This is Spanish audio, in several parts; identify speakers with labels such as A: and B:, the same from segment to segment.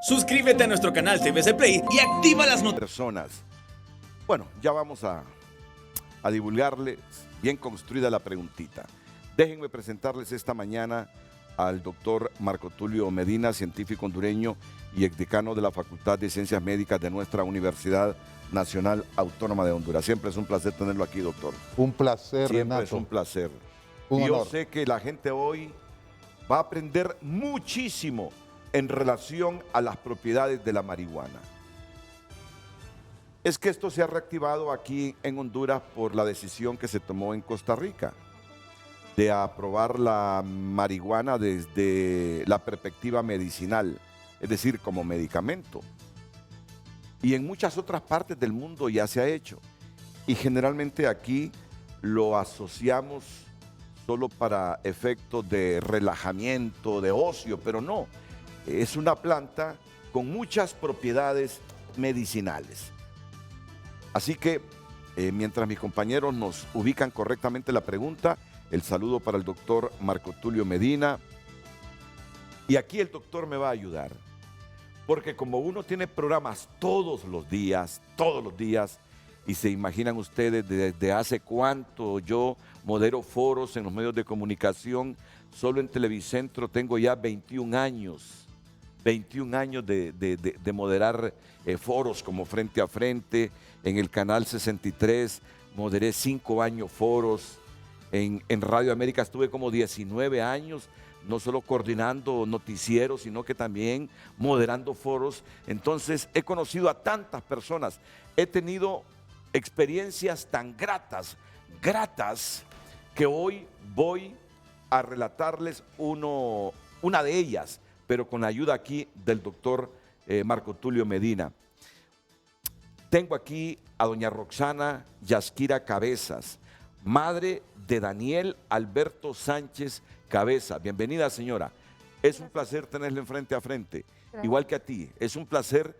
A: Suscríbete a nuestro canal TVC Play y activa las
B: personas. Bueno, ya vamos a divulgarles bien construida la preguntita. Déjenme presentarles esta mañana al doctor Marco Tulio Medina, científico hondureño y exdecano de la Facultad de Ciencias Médicas de nuestra Universidad Nacional Autónoma de Honduras. Siempre es un placer tenerlo aquí, doctor.
C: Un placer,
B: Siempre
C: Renato.
B: es un placer.
C: Un
B: y yo
C: honor.
B: sé que la gente hoy va a aprender muchísimo en relación a las propiedades de la marihuana. Es que esto se ha reactivado aquí en Honduras por la decisión que se tomó en Costa Rica de aprobar la marihuana desde la perspectiva medicinal, es decir, como medicamento. Y en muchas otras partes del mundo ya se ha hecho. Y generalmente aquí lo asociamos solo para efectos de relajamiento, de ocio, pero no. Es una planta con muchas propiedades medicinales. Así que, mientras mis compañeros nos ubican correctamente la pregunta, el saludo para el doctor Marco Tulio Medina. Y aquí el doctor me va a ayudar, porque como uno tiene programas todos los días, y se imaginan ustedes desde hace cuánto yo modero foros en los medios de comunicación, solo en Televicentro tengo ya 21 años de moderar foros como Frente a Frente. En el Canal 63 moderé 5 años foros. En Radio América estuve como 19 años, no solo coordinando noticieros, sino que también moderando foros. Entonces he conocido a tantas personas, he tenido experiencias tan gratas, que hoy voy a relatarles una de ellas, pero con la ayuda aquí del doctor Marco Tulio Medina. Tengo aquí a doña Roxana Yasquira Cabezas, madre de Daniel Alberto Sánchez Cabeza. Bienvenida, señora. Es un placer tenerle en Frente a Frente, igual que a ti. Es un placer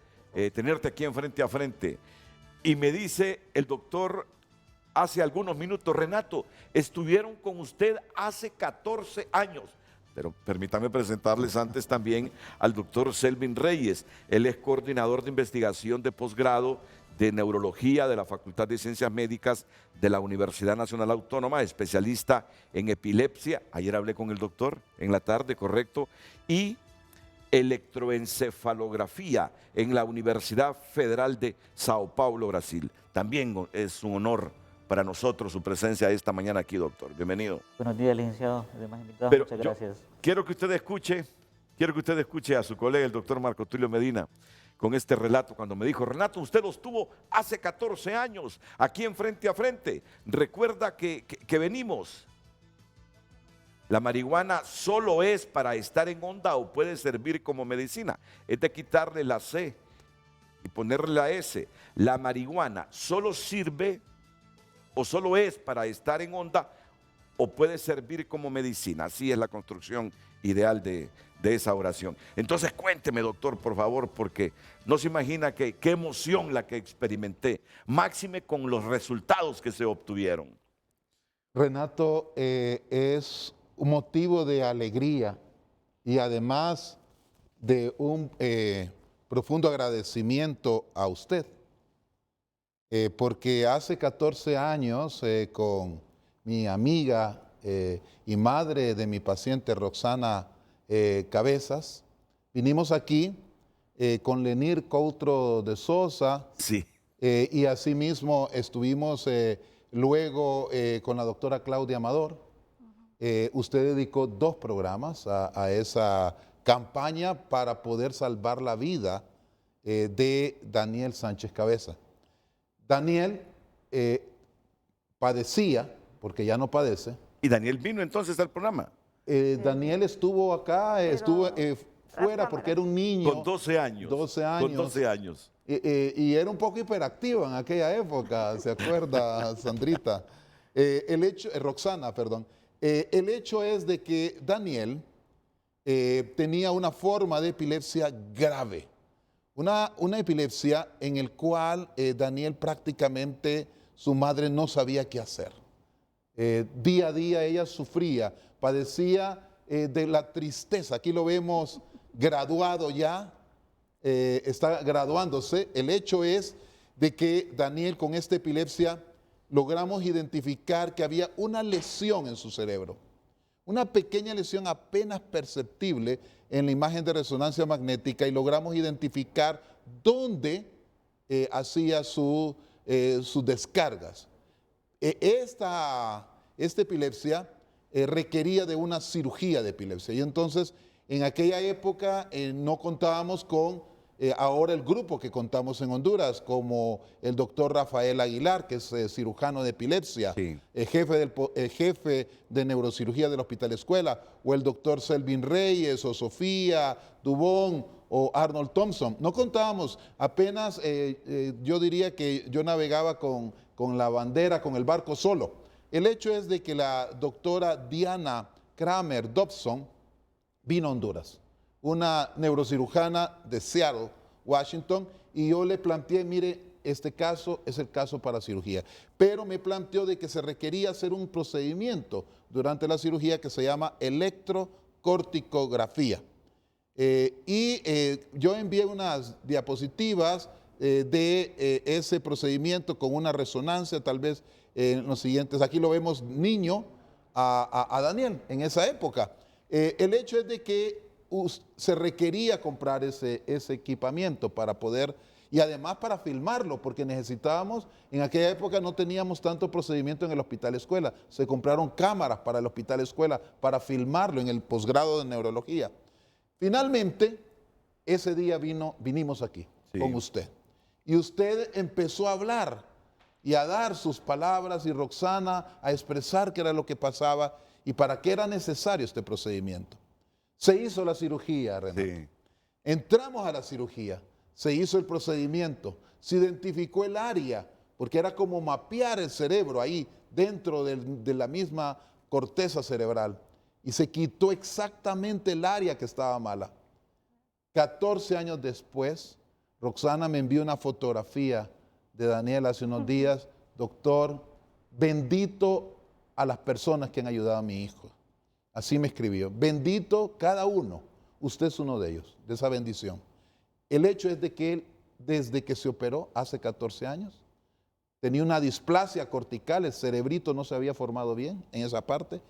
B: tenerte aquí en Frente a Frente. Y me dice el doctor hace algunos minutos, Renato, estuvieron con usted hace 14 años. Pero permítame presentarles antes también al doctor Selvin Reyes. Él es coordinador de investigación de posgrado de neurología de la Facultad de Ciencias Médicas de la Universidad Nacional Autónoma, especialista en epilepsia. Ayer hablé con el doctor en la tarde, correcto, y electroencefalografía en la Universidad Federal de Sao Paulo, Brasil. También es un honor para nosotros su presencia esta mañana aquí, doctor. Bienvenido.
D: Buenos días, licenciado, demás invitados,
B: Pero
D: muchas gracias.
B: Quiero que usted escuche a su colega, el doctor Marco Tulio Medina, con este relato, cuando me dijo, Renato, usted los tuvo hace 14 años, aquí en Frente a Frente. Recuerda que venimos. ¿La marihuana solo es para estar en onda o puede servir como medicina? Es de quitarle la C y ponerle la S. ¿La marihuana solo sirve o solo es para estar en onda o puede servir como medicina? Así es la construcción ideal de esa oración. Entonces cuénteme, doctor, por favor, porque no se imagina qué emoción la que experimenté, máxime con los resultados que se obtuvieron.
C: Renato, es un motivo de alegría y además de un profundo agradecimiento a usted, porque hace 14 años con mi amiga y madre de mi paciente Roxana Cabezas, vinimos aquí con Lenir Coutro de Sosa.
B: Sí.
C: Y asimismo estuvimos luego con la doctora Claudia Amador. Usted dedicó 2 programas a esa campaña para poder salvar la vida de Daniel Sánchez Cabeza. Daniel padecía, porque ya no padece.
B: ¿Y Daniel vino entonces al programa?
C: Daniel estuvo acá, estuvo fuera porque era un niño.
B: Con 12 años.
C: 12 años.
B: Con 12 años.
C: Y era un poco hiperactivo en aquella época, ¿se acuerda, Sandrita? Roxana, perdón. El hecho es de que Daniel tenía una forma de epilepsia grave. Una epilepsia en el cual Daniel prácticamente, su madre no sabía qué hacer. Día a día ella sufría, padecía de la tristeza. Aquí lo vemos graduado ya, está graduándose. El hecho es de que Daniel, con esta epilepsia, logramos identificar que había una lesión en su cerebro, una pequeña lesión apenas perceptible en la imagen de resonancia magnética, y logramos identificar dónde hacía sus descargas. Esta epilepsia requería de una cirugía de epilepsia, y entonces en aquella época no contábamos con ahora el grupo que contamos en Honduras, como el doctor Rafael Aguilar, que es cirujano de epilepsia,
B: Sí.
C: jefe de neurocirugía del Hospital Escuela, o el doctor Selvin Reyes, o Sofía Dubón, o Arnold Thompson. No contábamos, apenas yo diría que yo navegaba con la bandera, con el barco solo. El hecho es de que la doctora Diana Kramer Dobson vino a Honduras, una neurocirujana de Seattle, Washington, y yo le planteé, mire, este caso es el caso para cirugía, pero me planteó de que se requería hacer un procedimiento durante la cirugía que se llama electrocorticografía. Yo envié unas diapositivas de ese procedimiento con una resonancia, tal vez en los siguientes, aquí lo vemos niño a Daniel en esa época. El hecho es de que se requería comprar ese equipamiento para poder, y además para filmarlo, porque necesitábamos, en aquella época no teníamos tanto procedimiento en el Hospital Escuela, se compraron cámaras para el Hospital Escuela para filmarlo en el posgrado de neurología. Finalmente, ese día vinimos aquí con usted, y usted empezó a hablar y a dar sus palabras, y Roxana a expresar qué era lo que pasaba y para qué era necesario este procedimiento. Se hizo la cirugía, Renato.
B: Sí.
C: Entramos a la cirugía, se hizo el procedimiento, se identificó el área, porque era como mapear el cerebro ahí dentro de la misma corteza cerebral, y se quitó exactamente el área que estaba mala. 14 años después, Roxana me envió una fotografía de Daniel hace unos días. Doctor, bendito a las personas que han ayudado a mi hijo. Así me escribió. Bendito cada uno. Usted es uno de ellos, de esa bendición. El hecho es de que él, desde que se operó hace 14 años, tenía una displasia cortical, el cerebrito no se había formado bien en esa parte.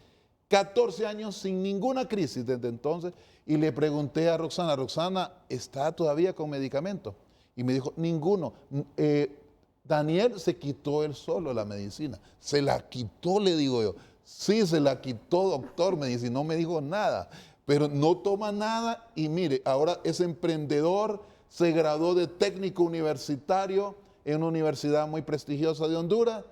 C: 14 años sin ninguna crisis desde entonces, y le pregunté a Roxana, Roxana, ¿está todavía con medicamento? Y me dijo, ninguno. Daniel se quitó él solo la medicina. Se la quitó, le digo yo. Sí, se la quitó, doctor, me dice, no me dijo nada, pero no toma nada, y mire, ahora es emprendedor, se graduó de técnico universitario en una universidad muy prestigiosa de Honduras,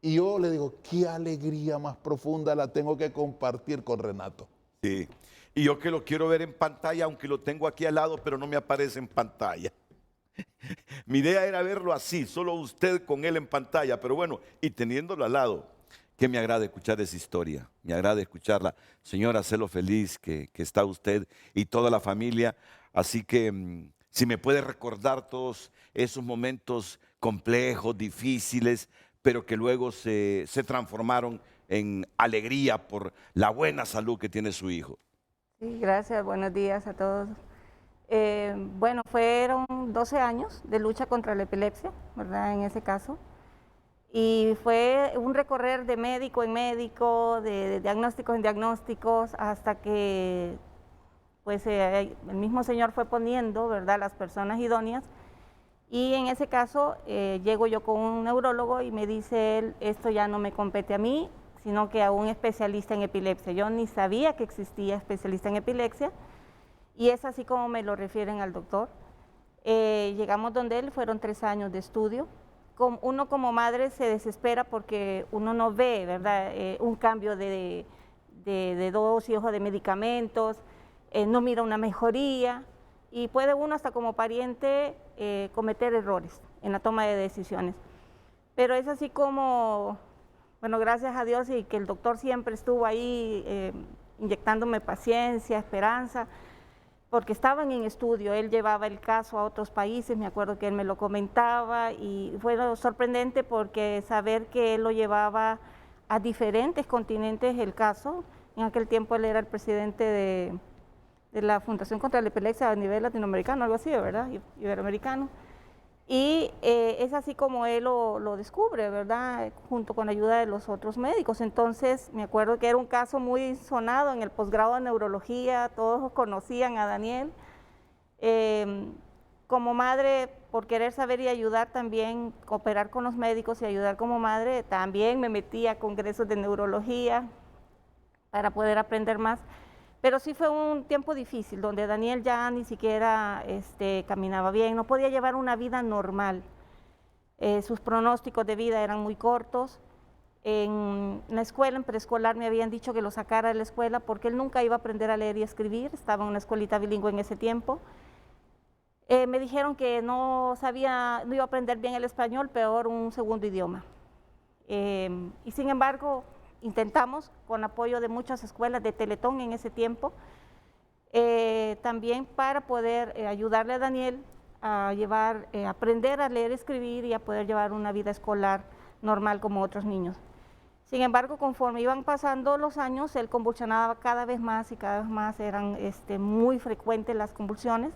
C: y yo le digo, qué alegría más profunda la tengo que compartir con Renato.
B: Sí. Y yo que lo quiero ver en pantalla, aunque lo tengo aquí al lado, pero no me aparece en pantalla. Mi idea era verlo así, solo usted con él en pantalla, pero bueno, y teniéndolo al lado, que me agrada escuchar esa historia, me agrada escucharla. Señora, hacelo feliz que está usted y toda la familia, así que si me puede recordar todos esos momentos complejos, difíciles, pero que luego se transformaron en alegría por la buena salud que tiene su hijo.
E: Sí, gracias, buenos días a todos. Bueno, fueron 12 años de lucha contra la epilepsia, ¿verdad? En ese caso. Y fue un recorrer de médico en médico, de diagnósticos en diagnósticos, hasta que pues, el mismo Señor fue poniendo, ¿verdad?, las personas idóneas. Y en ese caso llego yo con un neurólogo y me dice él, esto ya no me compete a mí, sino que a un especialista en epilepsia. Yo ni sabía que existía especialista en epilepsia, y es así como me lo refieren al doctor. Llegamos donde él, fueron 3 años de estudio. Uno como madre se desespera porque uno no ve, ¿verdad?, un cambio de dosis o de medicamentos, no mira una mejoría, y puede uno hasta como pariente cometer errores en la toma de decisiones. Pero es así como, bueno, gracias a Dios, y que el doctor siempre estuvo ahí inyectándome paciencia, esperanza, porque estaban en estudio. Él llevaba el caso a otros países, me acuerdo que él me lo comentaba, y fue sorprendente porque saber que él lo llevaba a diferentes continentes el caso. En aquel tiempo él era el presidente de la Fundación contra la Epilepsia a nivel latinoamericano, algo así, ¿verdad? Iberoamericano. Y es así como él lo descubre, ¿verdad? Junto con la ayuda de los otros médicos. Entonces, me acuerdo que era un caso muy sonado en el posgrado de neurología, todos conocían a Daniel. Como madre, por querer saber y ayudar también, cooperar con los médicos y ayudar como madre, también me metí a congresos de neurología para poder aprender más. Pero sí fue un tiempo difícil, donde Daniel ya ni siquiera caminaba bien, no podía llevar una vida normal. Sus pronósticos de vida eran muy cortos. En la escuela, en preescolar, me habían dicho que lo sacara de la escuela porque él nunca iba a aprender a leer y escribir, estaba en una escuelita bilingüe en ese tiempo. Me dijeron que no iba a aprender bien el español, peor un segundo idioma. Y sin embargo, intentamos, con apoyo de muchas escuelas de Teletón en ese tiempo, también para poder ayudarle a Daniel a aprender a leer y escribir y a poder llevar una vida escolar normal como otros niños. Sin embargo, conforme iban pasando los años, él convulsionaba cada vez más y cada vez más, eran muy frecuentes las convulsiones,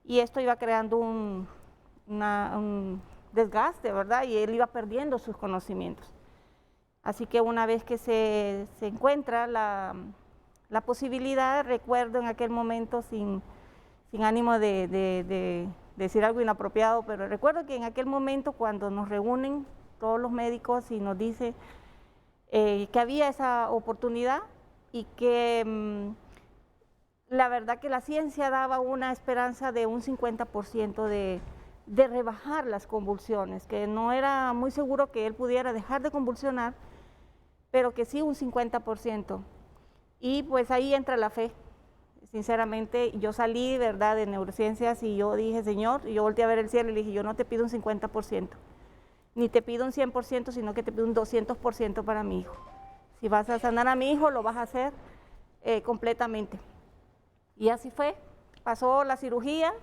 E: y esto iba creando un desgaste, ¿verdad? Y él iba perdiendo sus conocimientos. Así que una vez que se encuentra la posibilidad, recuerdo en aquel momento, sin ánimo de decir algo inapropiado, pero recuerdo que en aquel momento cuando nos reúnen todos los médicos y nos dice que había esa oportunidad y que la verdad que la ciencia daba una esperanza de un 50% de rebajar las convulsiones, que no era muy seguro que él pudiera dejar de convulsionar, pero que sí un 50%. Y pues ahí entra la fe. Sinceramente, yo salí, ¿verdad?, de neurociencias y yo dije, Señor, y yo volteé a ver el cielo y le dije, yo no te pido un 50%, ni te pido un 100%, sino que te pido un 200% para mi hijo. Si vas a sanar a mi hijo, lo vas a hacer completamente. Y así fue. Pasó la cirugía,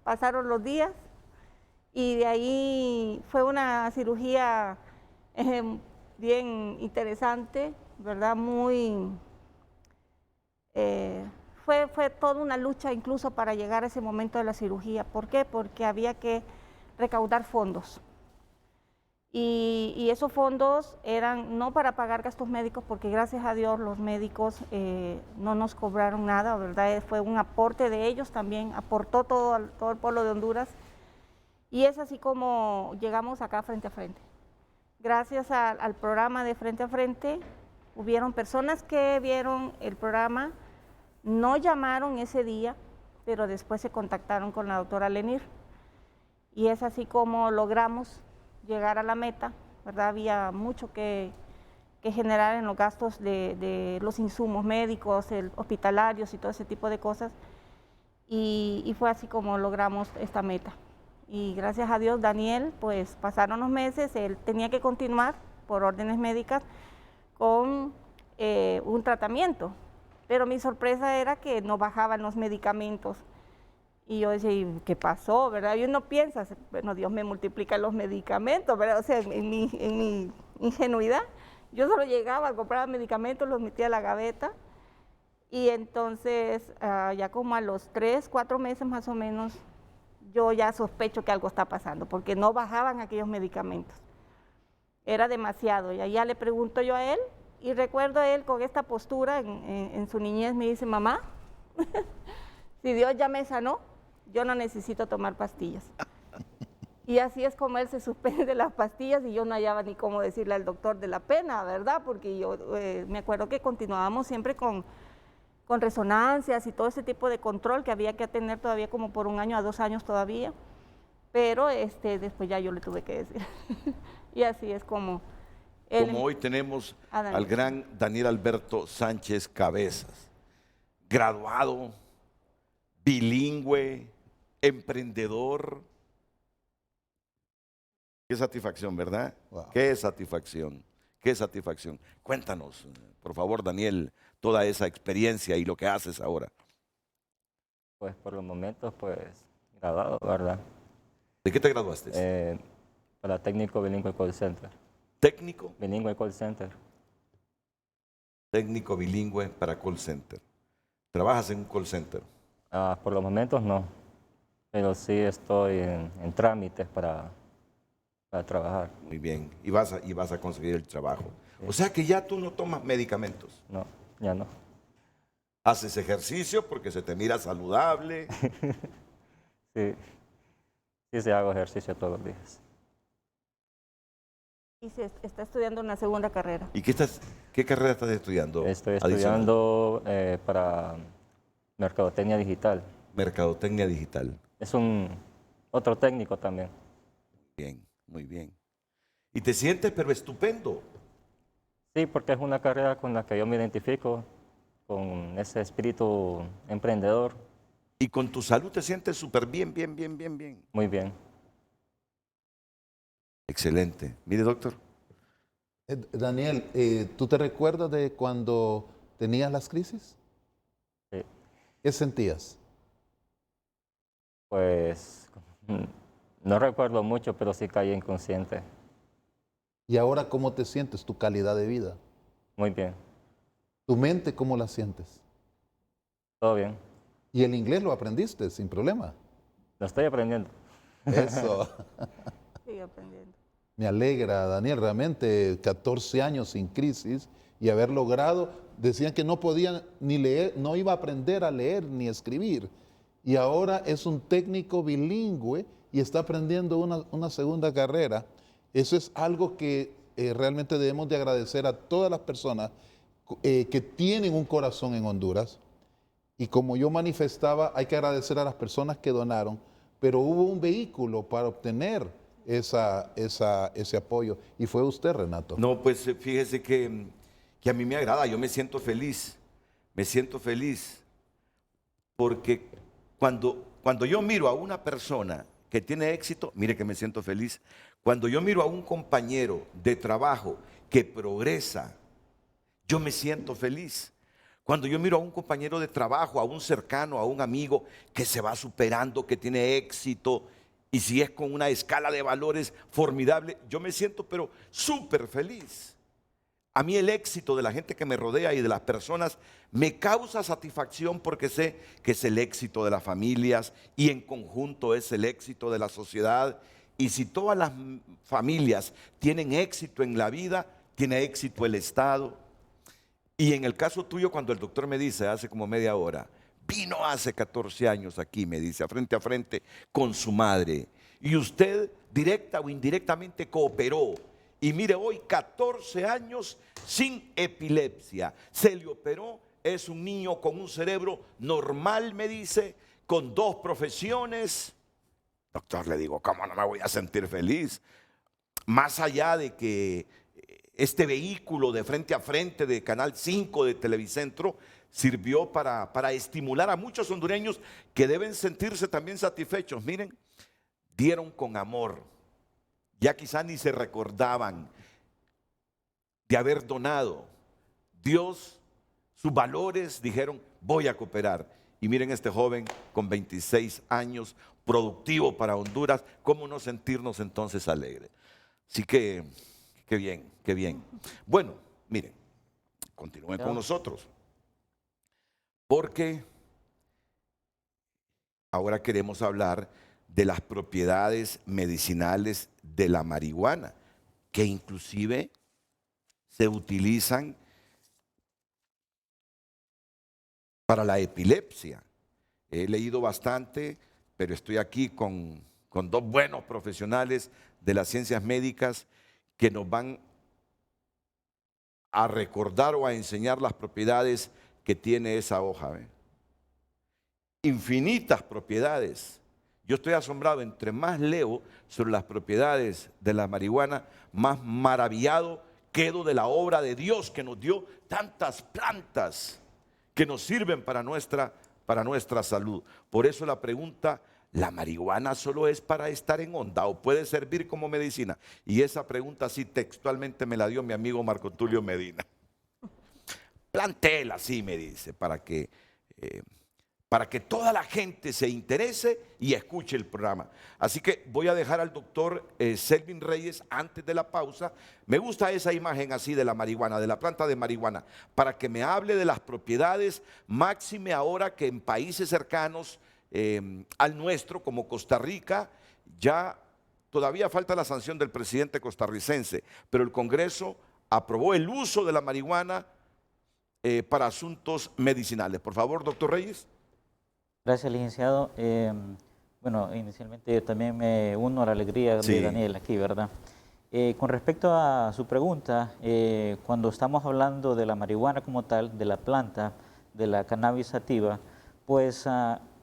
E: pasaron los días, y de ahí fue una cirugía bien interesante, ¿verdad? Fue toda una lucha incluso para llegar a ese momento de la cirugía. ¿Por qué? Porque había que recaudar fondos. Y esos fondos eran no para pagar gastos médicos, porque gracias a Dios los médicos no nos cobraron nada, ¿verdad? Fue un aporte de ellos también, aportó todo el pueblo de Honduras. Y es así como llegamos acá Frente a Frente. Gracias al programa de Frente a Frente, hubieron personas que vieron el programa, no llamaron ese día, pero después se contactaron con la doctora Lenir. Y es así como logramos llegar a la meta, ¿verdad? Había mucho que generar en los gastos de los insumos médicos, hospitalarios y todo ese tipo de cosas. Y fue así como logramos esta meta. Y gracias a Dios, Daniel, pues pasaron los meses, él tenía que continuar por órdenes médicas con un tratamiento, pero mi sorpresa era que no bajaban los medicamentos. Y yo decía, ¿y qué pasó, verdad? Y uno piensa, bueno, Dios me multiplica los medicamentos, ¿verdad? O sea, en mi ingenuidad, yo solo llegaba a comprar medicamentos, los metía a la gaveta, y entonces ya como a los 3, 4 meses más o menos, yo ya sospecho que algo está pasando, porque no bajaban aquellos medicamentos. Era demasiado. Y allá le pregunto yo a él, y recuerdo a él con esta postura en su niñez, me dice, mamá, si Dios ya me sanó, yo no necesito tomar pastillas. Y así es como él se suspende las pastillas, y yo no hallaba ni cómo decirle al doctor de la pena, ¿verdad? Porque yo me acuerdo que continuábamos siempre con resonancias y todo ese tipo de control que había que tener todavía como por 1 año a 2 años todavía, pero después ya yo le tuve que decir. Y así es como
B: hoy tenemos al gran Daniel Alberto Sánchez Cabezas, graduado, bilingüe, emprendedor. Qué satisfacción, ¿verdad? Wow. Qué satisfacción, qué satisfacción. Cuéntanos, por favor, Daniel, toda esa experiencia y lo que haces ahora.
F: Pues por los momentos, pues, graduado, ¿verdad?
B: ¿De qué te graduaste?
F: Para técnico bilingüe call center.
B: ¿Técnico?
F: Bilingüe call center.
B: Técnico bilingüe para call center. ¿Trabajas en un call center?
F: Por los momentos no, pero sí estoy en trámites para trabajar.
B: Muy bien. Y vas a conseguir el trabajo. O sea que ya tú no tomas medicamentos.
F: No, ya no.
B: Haces ejercicio porque se te mira saludable.
F: Sí, sí se hago ejercicio todos los días.
E: Y se está estudiando una segunda carrera.
B: ¿Y qué carrera estás estudiando?
F: Estoy
B: adicional?
F: estudiando para mercadotecnia digital.
B: Mercadotecnia digital.
F: Es otro técnico también.
B: Bien, muy bien. Y te sientes pero estupendo.
F: Sí, porque es una carrera con la que yo me identifico, con ese espíritu emprendedor.
B: Y con tu salud te sientes súper bien, bien, bien, bien, bien.
F: Muy bien.
B: Excelente. Mire, doctor.
C: Daniel, ¿tú te recuerdas de cuando tenías las crisis?
F: Sí.
C: ¿Qué sentías?
F: Pues no recuerdo mucho, pero sí caí inconsciente.
C: ¿Y ahora cómo te sientes, tu calidad de vida?
F: Muy bien.
C: ¿Tu mente cómo la sientes?
F: Todo bien.
C: ¿Y el inglés lo aprendiste sin problema?
F: Lo estoy aprendiendo.
C: Eso.
E: Sigue aprendiendo.
C: Me alegra, Daniel, realmente 14 años sin crisis y haber logrado, decían que no podían ni leer, no iba a aprender a leer ni escribir. Y ahora es un técnico bilingüe y está aprendiendo una segunda carrera. Eso es algo que realmente debemos de agradecer a todas las personas que tienen un corazón en Honduras. Y como yo manifestaba, hay que agradecer a las personas que donaron, pero hubo un vehículo para obtener ese apoyo. Y fue usted, Renato.
B: No, pues fíjese que a mí me agrada, yo me siento feliz porque cuando yo miro a una persona que tiene éxito, mire que me siento feliz. Cuando yo miro a un compañero de trabajo que progresa, yo me siento feliz. Cuando yo miro a un compañero de trabajo, a un cercano, a un amigo que se va superando, que tiene éxito, y si es con una escala de valores formidable, yo me siento pero súper feliz. A mí el éxito de la gente que me rodea y de las personas me causa satisfacción porque sé que es el éxito de las familias y en conjunto es el éxito de la sociedad. Y si todas las familias tienen éxito en la vida, tiene éxito el Estado. Y en el caso tuyo, cuando el doctor me dice hace como media hora, vino hace 14 años aquí, me dice, a frente con su madre. Y usted directa o indirectamente cooperó. Y mire, hoy 14 años sin epilepsia. Se le operó, es un niño con un cerebro normal, me dice, con 2 profesiones. Doctor, le digo, ¿cómo no me voy a sentir feliz? Más allá de que este vehículo de frente a frente de Canal 5 de Televicentro sirvió para estimular a muchos hondureños que deben sentirse también satisfechos. Miren, dieron con amor. Ya quizá ni se recordaban de haber donado. Dios, sus valores, dijeron, voy a cooperar. Y miren este joven con 26 años, productivo para Honduras, ¿cómo no sentirnos entonces alegres? Así que, qué bien, qué bien. Bueno, miren, continúen con nosotros. Porque ahora queremos hablar de las propiedades medicinales de la marihuana, que inclusive se utilizan para la epilepsia. He leído bastante, pero estoy aquí con 2 buenos profesionales de las ciencias médicas que nos van a recordar o a enseñar las propiedades que tiene esa hoja. Infinitas propiedades. Yo estoy asombrado, entre más leo sobre las propiedades de la marihuana, más maravillado quedo de la obra de Dios que nos dio tantas plantas que nos sirven para nuestra salud. Por eso la pregunta, ¿la marihuana solo es para estar en onda o puede servir como medicina? Y esa pregunta sí textualmente me la dio mi amigo Marco Tulio Medina. Plantéela así, me dice, para que para que toda la gente se interese y escuche el programa. Así que voy a dejar al doctor Selvin Reyes antes de la pausa. Me gusta esa imagen así de la marihuana, de la planta de marihuana, para que me hable de las propiedades, máxime ahora que en países cercanos al nuestro, como Costa Rica, ya todavía falta la sanción del presidente costarricense, pero el Congreso aprobó el uso de la marihuana para asuntos medicinales. Por favor, doctor Reyes.
D: Gracias, licenciado. Bueno, inicialmente yo también me uno a la alegría
B: Sí.
D: de Daniel aquí, ¿verdad? Con respecto a su pregunta, cuando estamos hablando de la marihuana como tal, de la planta, de la cannabis sativa, pues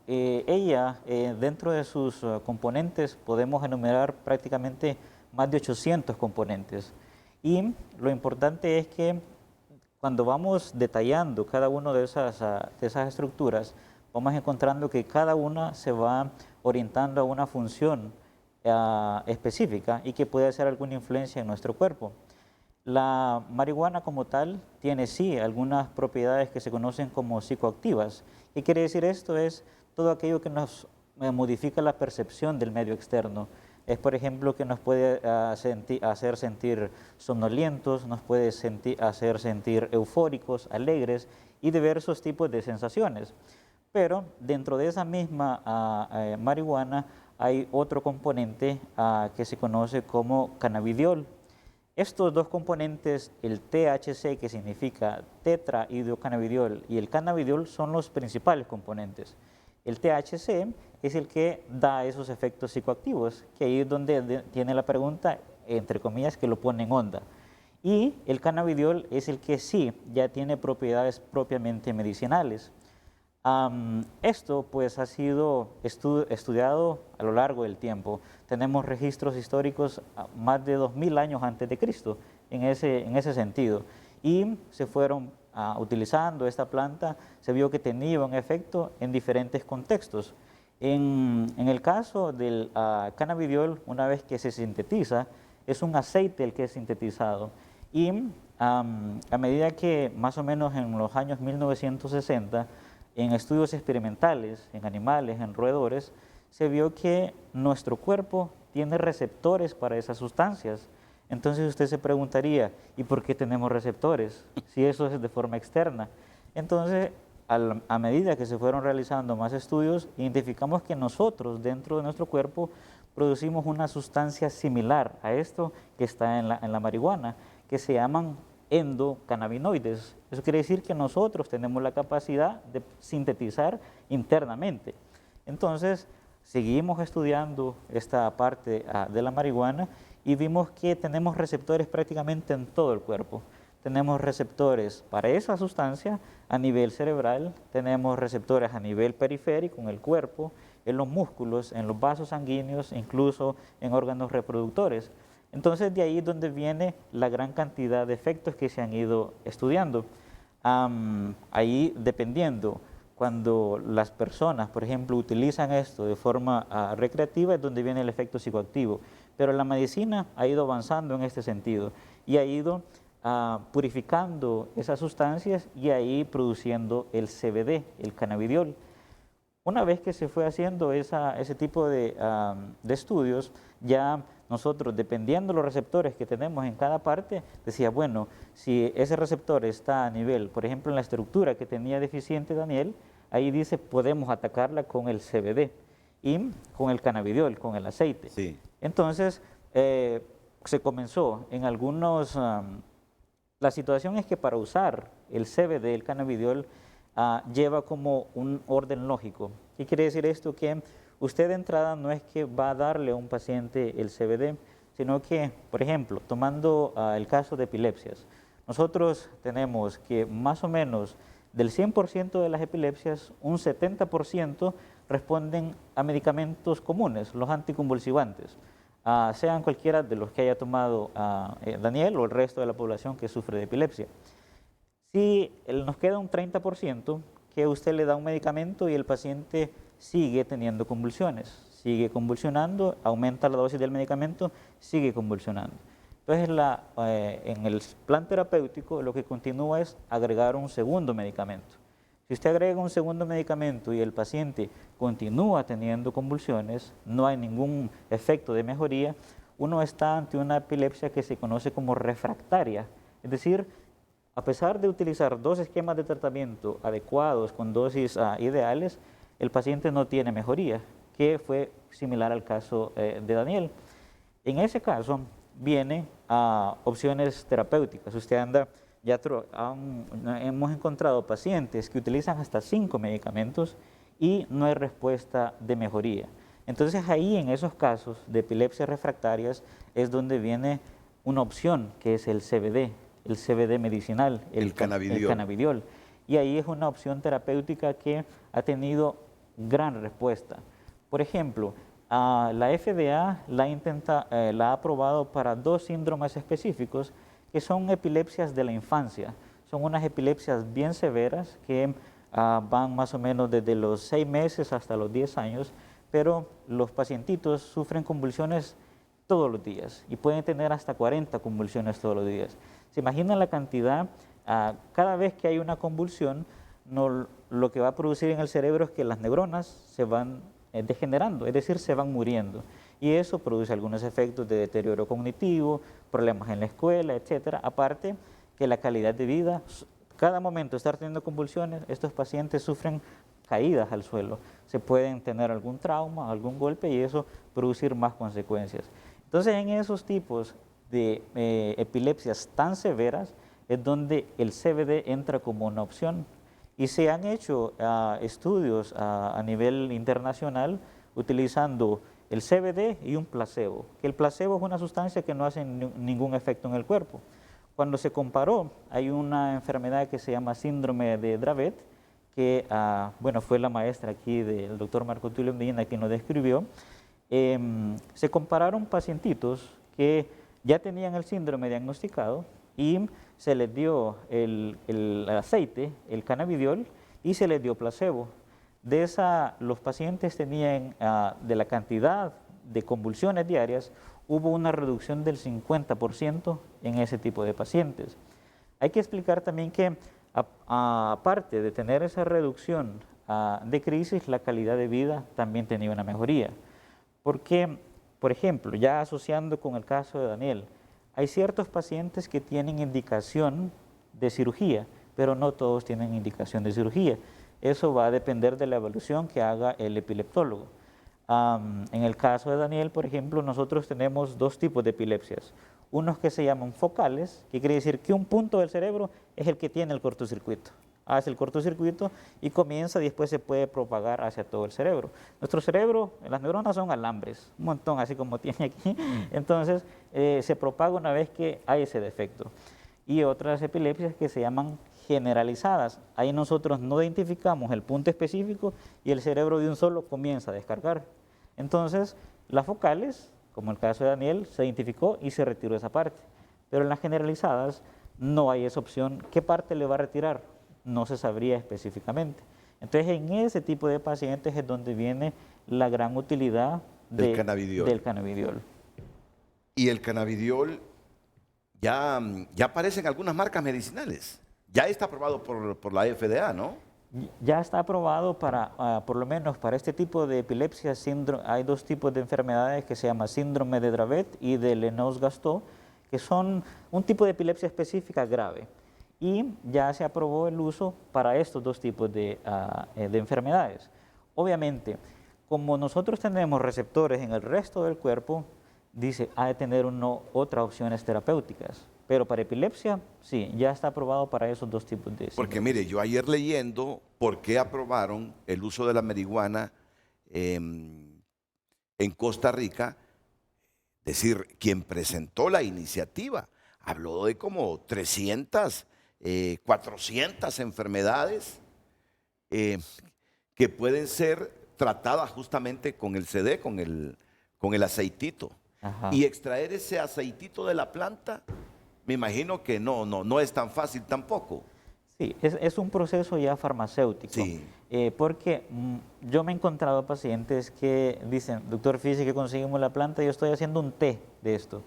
D: ella, dentro de sus componentes, podemos enumerar prácticamente más de 800 componentes. Y lo importante es que cuando vamos detallando cada una de esas estructuras, vamos encontrando que cada una se va orientando a una función específica y que puede hacer alguna influencia en nuestro cuerpo. La marihuana como tal tiene sí algunas propiedades que se conocen como psicoactivas. ¿Qué quiere decir esto? Es todo aquello que nos modifica la percepción del medio externo. Es, por ejemplo, que nos puede hacer sentir somnolientos, nos puede hacer sentir eufóricos, alegres y diversos tipos de sensaciones. Pero dentro de esa misma marihuana hay otro componente que se conoce como cannabidiol. Estos dos componentes, el THC, que significa tetrahidrocannabidiol, y el cannabidiol son los principales componentes. El THC es el que da esos efectos psicoactivos, que ahí es donde tiene la pregunta, entre comillas, que lo pone en onda. Y el cannabidiol es el que sí ya tiene propiedades propiamente medicinales. Esto pues ha sido estudiado a lo largo del tiempo. Tenemos registros históricos más de 2000 años antes de Cristo en ese sentido. Y se fueron utilizando esta planta, se vio que tenía un efecto en diferentes contextos. En el caso del cannabidiol, una vez que se sintetiza, es un aceite el que es sintetizado. Y a medida que más o menos en los años 1960, en estudios experimentales, en animales, en roedores, se vio que nuestro cuerpo tiene receptores para esas sustancias. Entonces usted se preguntaría, ¿y por qué tenemos receptores? Si eso es de forma externa. Entonces, a medida que se fueron realizando más estudios, identificamos que nosotros, dentro de nuestro cuerpo, producimos una sustancia similar a esto que está en la marihuana, que se llaman endocannabinoides. Eso quiere decir que nosotros tenemos la capacidad de sintetizar internamente. Entonces, seguimos estudiando esta parte de la marihuana y vimos que tenemos receptores prácticamente en todo el cuerpo. Tenemos receptores para esa sustancia a nivel cerebral, tenemos receptores a nivel periférico en el cuerpo, en los músculos, en los vasos sanguíneos, incluso en órganos reproductores. Entonces de ahí es donde viene la gran cantidad de efectos que se han ido estudiando. Ahí dependiendo, cuando las personas, por ejemplo, utilizan esto de forma recreativa es donde viene el efecto psicoactivo. Pero la medicina ha ido avanzando en este sentido y ha ido purificando esas sustancias y ahí produciendo el CBD, el cannabidiol. Una vez que se fue haciendo ese tipo de estudios, ya nosotros, dependiendo de los receptores que tenemos en cada parte, decía, bueno, si ese receptor está a nivel, por ejemplo, en la estructura que tenía deficiente Daniel, ahí dice, podemos atacarla con el CBD y con el cannabidiol, con el aceite.
B: Sí.
D: Entonces, se comenzó en algunos... la situación es que para usar el CBD, el cannabidiol, lleva como un orden lógico. ¿Qué quiere decir esto? Que usted de entrada no es que va a darle a un paciente el CBD, sino que, por ejemplo, tomando el caso de epilepsias, nosotros tenemos que más o menos del 100% de las epilepsias, un 70% responden a medicamentos comunes, los anticonvulsivantes, sean cualquiera de los que haya tomado Daniel o el resto de la población que sufre de epilepsia. Si nos queda un 30% que usted le da un medicamento y el paciente sigue teniendo convulsiones, sigue convulsionando, aumenta la dosis del medicamento, sigue convulsionando. Entonces, en el plan terapéutico lo que continúa es agregar un segundo medicamento. Si usted agrega un segundo medicamento y el paciente continúa teniendo convulsiones, no hay ningún efecto de mejoría, uno está ante una epilepsia que se conoce como refractaria. Es decir, a pesar de utilizar 2 esquemas de tratamiento adecuados con dosis ideales, el paciente no tiene mejoría, que fue similar al caso de Daniel. En ese caso, viene a opciones terapéuticas. Usted anda, hemos encontrado pacientes que utilizan hasta 5 medicamentos y no hay respuesta de mejoría. Entonces ahí, en esos casos de epilepsias refractarias, es donde viene una opción que es el CBD medicinal,
B: El cannabidiol.
D: el cannabidiol. Y ahí es una opción terapéutica que ha tenido gran respuesta. Por ejemplo, la FDA la ha aprobado para 2 síndromes específicos que son epilepsias de la infancia. Son unas epilepsias bien severas que van más o menos desde los 6 meses hasta los 10 años, pero los pacientitos sufren convulsiones todos los días y pueden tener hasta 40 convulsiones todos los días. ¿Se imaginan la cantidad? Cada vez que hay una convulsión, lo que va a producir en el cerebro es que las neuronas se van degenerando, es decir, se van muriendo. Y eso produce algunos efectos de deterioro cognitivo, problemas en la escuela, etcétera. Aparte que la calidad de vida, cada momento estar teniendo convulsiones, estos pacientes sufren caídas al suelo. Se pueden tener algún trauma, algún golpe y eso producir más consecuencias. Entonces, en esos tipos de epilepsias tan severas es donde el CBD entra como una opción. Y se han hecho estudios a nivel internacional utilizando el CBD y un placebo, que el placebo es una sustancia que no hace ningún efecto en el cuerpo. Cuando se comparó, hay una enfermedad que se llama síndrome de Dravet, que bueno, fue la maestra aquí del doctor Marco Tulio Medina quien lo describió. Se compararon pacientitos que ya tenían el síndrome diagnosticado y se les dio el aceite, el cannabidiol, y se les dio placebo. De los pacientes tenían, de la cantidad de convulsiones diarias, hubo una reducción del 50% en ese tipo de pacientes. Hay que explicar también que, aparte de tener esa reducción de crisis, la calidad de vida también tenía una mejoría. Porque, por ejemplo, ya asociando con el caso de Daniel, hay ciertos pacientes que tienen indicación de cirugía, pero no todos tienen indicación de cirugía. Eso va a depender de la evaluación que haga el epileptólogo. En el caso de Daniel, por ejemplo, nosotros tenemos 2 tipos de epilepsias. Unos que se llaman focales, que quiere decir que un punto del cerebro es el que tiene el cortocircuito. Hace el cortocircuito y comienza y después se puede propagar hacia todo el cerebro. Nuestro cerebro, las neuronas son alambres, un montón, así como tiene aquí. Entonces, se propaga una vez que hay ese defecto. Y otras epilepsias que se llaman generalizadas. Ahí nosotros no identificamos el punto específico y el cerebro de un solo comienza a descargar. Entonces, las focales, como el caso de Daniel, se identificó y se retiró esa parte. Pero en las generalizadas no hay esa opción. ¿Qué parte le va a retirar? No se sabría específicamente. Entonces, en ese tipo de pacientes es donde viene la gran utilidad del cannabidiol.
B: Y el cannabidiol ya aparece en algunas marcas medicinales. Ya está aprobado por la FDA, ¿no?
D: Ya está aprobado para, por lo menos para este tipo de epilepsia, hay 2 tipos de enfermedades que se llama síndrome de Dravet y de Lennox-Gastaut, que son un tipo de epilepsia específica grave. Y ya se aprobó el uso para estos 2 tipos de enfermedades. Obviamente, como nosotros tenemos receptores en el resto del cuerpo, dice, ha de tener otras opciones terapéuticas. Pero para epilepsia, sí, ya está aprobado para esos 2 tipos de...
B: Porque mire, yo ayer leyendo por qué aprobaron el uso de la marihuana en Costa Rica, decir, quien presentó la iniciativa habló de como 300, 400 enfermedades que pueden ser tratadas justamente con el CD, con el aceitito.
D: Ajá.
B: Y extraer ese aceitito de la planta, me imagino que no es tan fácil tampoco.
D: Sí, es un proceso ya farmacéutico.
B: Sí.
D: Porque yo me he encontrado pacientes que dicen, doctor, fíjese que conseguimos la planta, yo estoy haciendo un té de esto.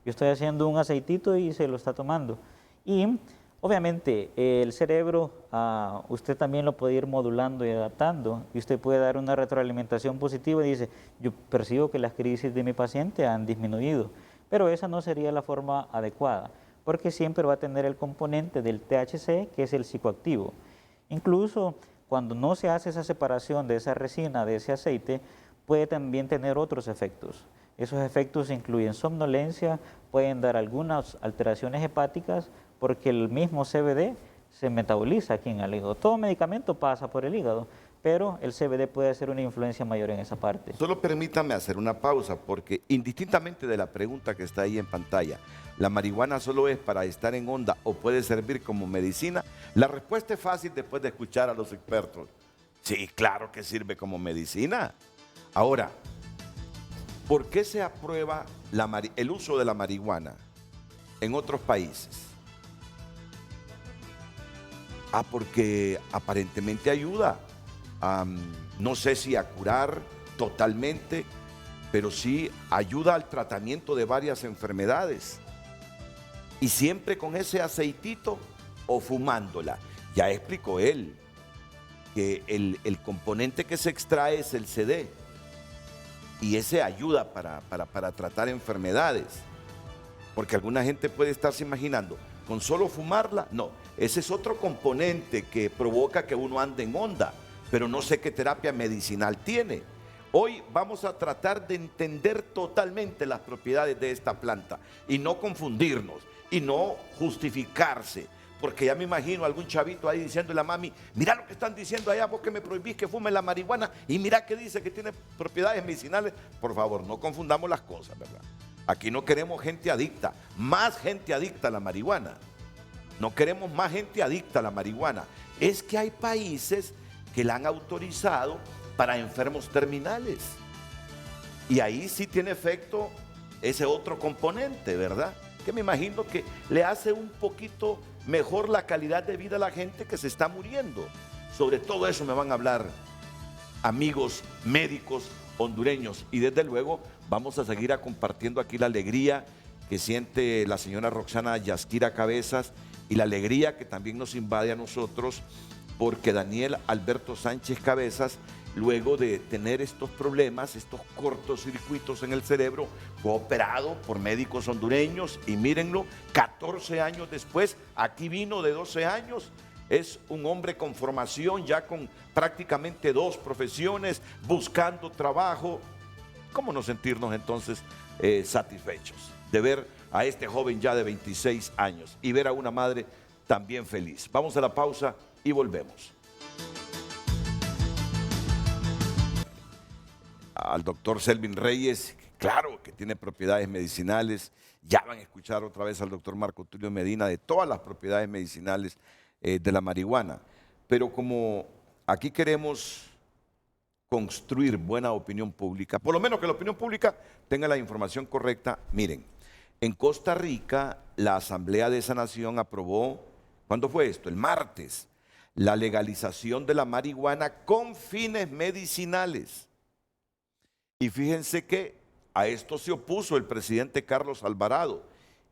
D: Yo estoy haciendo un aceitito y se lo está tomando. Y Obviamente, el cerebro, usted también lo puede ir modulando y adaptando, y usted puede dar una retroalimentación positiva y dice, yo percibo que las crisis de mi paciente han disminuido, pero esa no sería la forma adecuada, porque siempre va a tener el componente del THC, que es el psicoactivo. Incluso cuando no se hace esa separación de esa resina, de ese aceite, puede también tener otros efectos. Esos efectos incluyen somnolencia, pueden dar algunas alteraciones hepáticas, porque el mismo CBD se metaboliza aquí en el hígado. Todo medicamento pasa por el hígado, pero el CBD puede hacer una influencia mayor en esa parte.
B: Solo permítame hacer una pausa, porque indistintamente de la pregunta que está ahí en pantalla, ¿la marihuana solo es para estar en onda o puede servir como medicina? La respuesta es fácil después de escuchar a los expertos. Sí, claro que sirve como medicina. Ahora, ¿por qué se aprueba el uso de la marihuana en otros países? Porque aparentemente ayuda, no sé si a curar totalmente, pero sí ayuda al tratamiento de varias enfermedades. Y siempre con ese aceitito o fumándola. Ya explicó él que el componente que se extrae es el CD. Y ese ayuda para tratar enfermedades. Porque alguna gente puede estarse imaginando, ¿con solo fumarla? No, ese es otro componente que provoca que uno ande en onda, pero no sé qué terapia medicinal tiene. Hoy vamos a tratar de entender totalmente las propiedades de esta planta y no confundirnos y no justificarse. Porque ya me imagino algún chavito ahí diciéndole a mami, mira lo que están diciendo allá, vos que me prohibís que fume la marihuana y mira que dice que tiene propiedades medicinales. Por favor, no confundamos las cosas, ¿verdad? Aquí no queremos gente adicta, más gente adicta a la marihuana. No queremos más gente adicta a la marihuana. Es que hay países que la han autorizado para enfermos terminales. Y ahí sí tiene efecto ese otro componente, ¿verdad? Que me imagino que le hace un poquito mejor la calidad de vida a la gente que se está muriendo. Sobre todo eso me van a hablar amigos médicos hondureños. Y desde luego vamos a seguir compartiendo aquí la alegría que siente la señora Roxana Yasquira Cabezas y la alegría que también nos invade a nosotros porque Daniel Alberto Sánchez Cabezas, luego de tener estos problemas, estos cortocircuitos en el cerebro, fue operado por médicos hondureños y mírenlo, 14 años después, aquí vino de 12 años, es un hombre con formación, ya con prácticamente 2 profesiones, buscando trabajo. ¿Cómo no sentirnos entonces satisfechos de ver a este joven ya de 26 años y ver a una madre también feliz? Vamos a la pausa y volvemos. Al doctor Selvin Reyes, claro que tiene propiedades medicinales. Ya van a escuchar otra vez al doctor Marco Tulio Medina de todas las propiedades medicinales de la marihuana. Pero como aquí queremos construir buena opinión pública, por lo menos que la opinión pública tenga la información correcta, miren, en Costa Rica la Asamblea de esa nación aprobó, ¿cuándo fue esto? El martes, la legalización de la marihuana con fines medicinales. Y fíjense que a esto se opuso el presidente Carlos Alvarado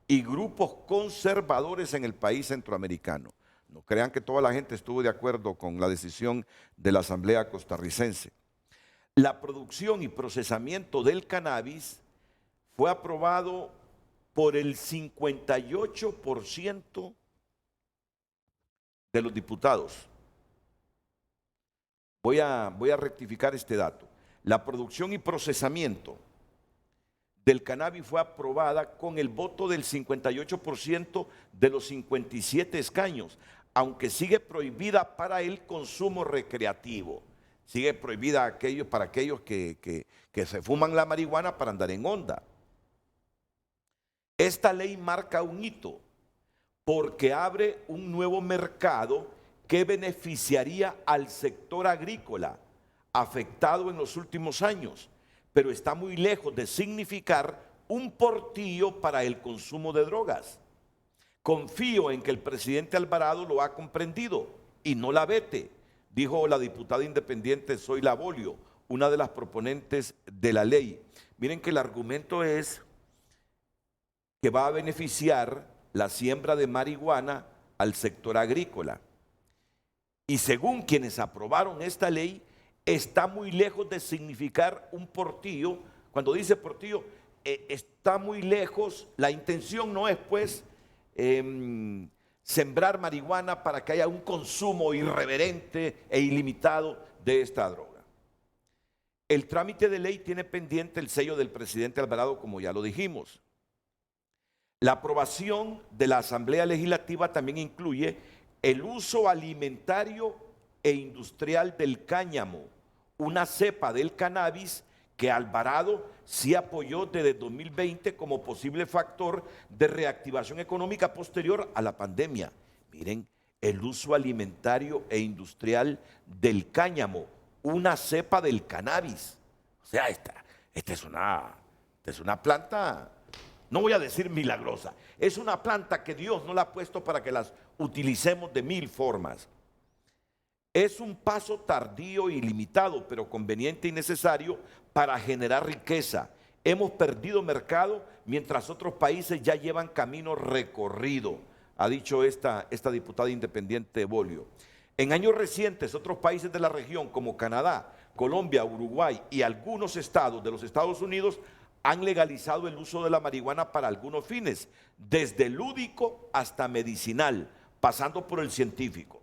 B: y grupos conservadores en el país centroamericano. No crean que toda la gente estuvo de acuerdo con la decisión de la Asamblea costarricense. La producción y procesamiento del cannabis fue aprobado por el 58% de los diputados. Voy a rectificar este dato. La producción y procesamiento del cannabis fue aprobada con el voto del 58% de los 57 escaños, aunque sigue prohibida para el consumo recreativo. Sigue prohibida para aquellos que se fuman la marihuana para andar en onda. Esta ley marca un hito porque abre un nuevo mercado que beneficiaría al sector agrícola afectado en los últimos años, pero está muy lejos de significar un portillo para el consumo de drogas. Confío en que el presidente Alvarado lo ha comprendido y no la vete, dijo la diputada independiente Zoila Bolio, una de las proponentes de la ley. Miren que el argumento es que va a beneficiar la siembra de marihuana al sector agrícola. Y según quienes aprobaron esta ley, está muy lejos de significar un portillo. Cuando dice portillo, está muy lejos. La intención no es, pues, sembrar marihuana para que haya un consumo irreverente e ilimitado de esta droga. El trámite de ley tiene pendiente el sello del presidente Alvarado, como ya lo dijimos. La aprobación de la Asamblea Legislativa también incluye el uso alimentario e industrial del cáñamo, una cepa del cannabis que Alvarado sí apoyó desde 2020 como posible factor de reactivación económica posterior a la pandemia. Miren, el uso alimentario e industrial del cáñamo, una cepa del cannabis. O sea, esta es una planta, no voy a decir milagrosa, es una planta que Dios no la ha puesto para que las utilicemos de mil formas. Es un paso tardío y limitado, pero conveniente y necesario para generar riqueza. Hemos perdido mercado mientras otros países ya llevan camino recorrido, ha dicho esta diputada independiente Bolio. En años recientes, otros países de la región como Canadá, Colombia, Uruguay y algunos estados de los Estados Unidos han legalizado el uso de la marihuana para algunos fines, desde lúdico hasta medicinal, pasando por el científico.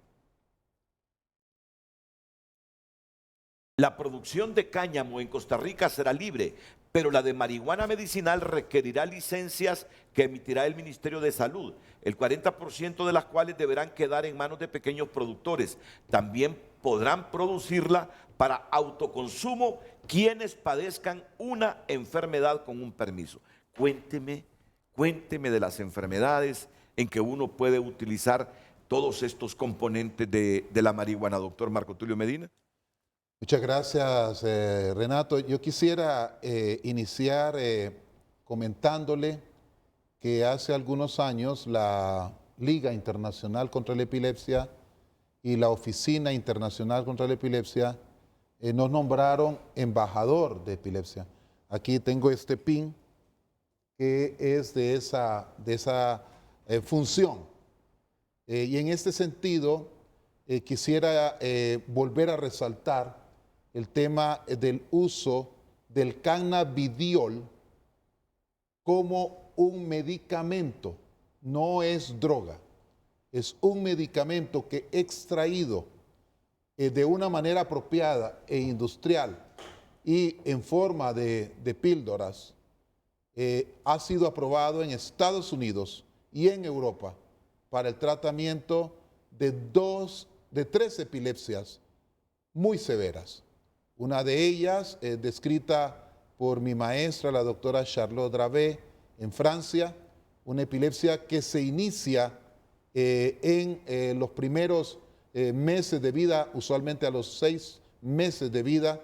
B: La producción de cáñamo en Costa Rica será libre, pero la de marihuana medicinal requerirá licencias que emitirá el Ministerio de Salud, el 40% de las cuales deberán quedar en manos de pequeños productores. También podrán producirla para autoconsumo quienes padezcan una enfermedad con un permiso. Cuénteme de las enfermedades en que uno puede utilizar todos estos componentes de la marihuana, doctor Marco Tulio Medina.
C: Muchas gracias, Renato. Yo quisiera iniciar comentándole que hace algunos años la Liga Internacional contra la Epilepsia y la Oficina Internacional contra la Epilepsia nos nombraron embajador de epilepsia. Aquí tengo este pin que es de esa función. Y en este sentido, quisiera volver a resaltar el tema del uso del cannabidiol como un medicamento. No es droga, es un medicamento que extraído de una manera apropiada e industrial y en forma de píldoras, ha sido aprobado en Estados Unidos y en Europa para el tratamiento de 3 epilepsias muy severas. Una de ellas, descrita por mi maestra, la doctora Charlotte Dravet, en Francia, una epilepsia que se inicia en los primeros meses de vida, usualmente a los 6 meses de vida.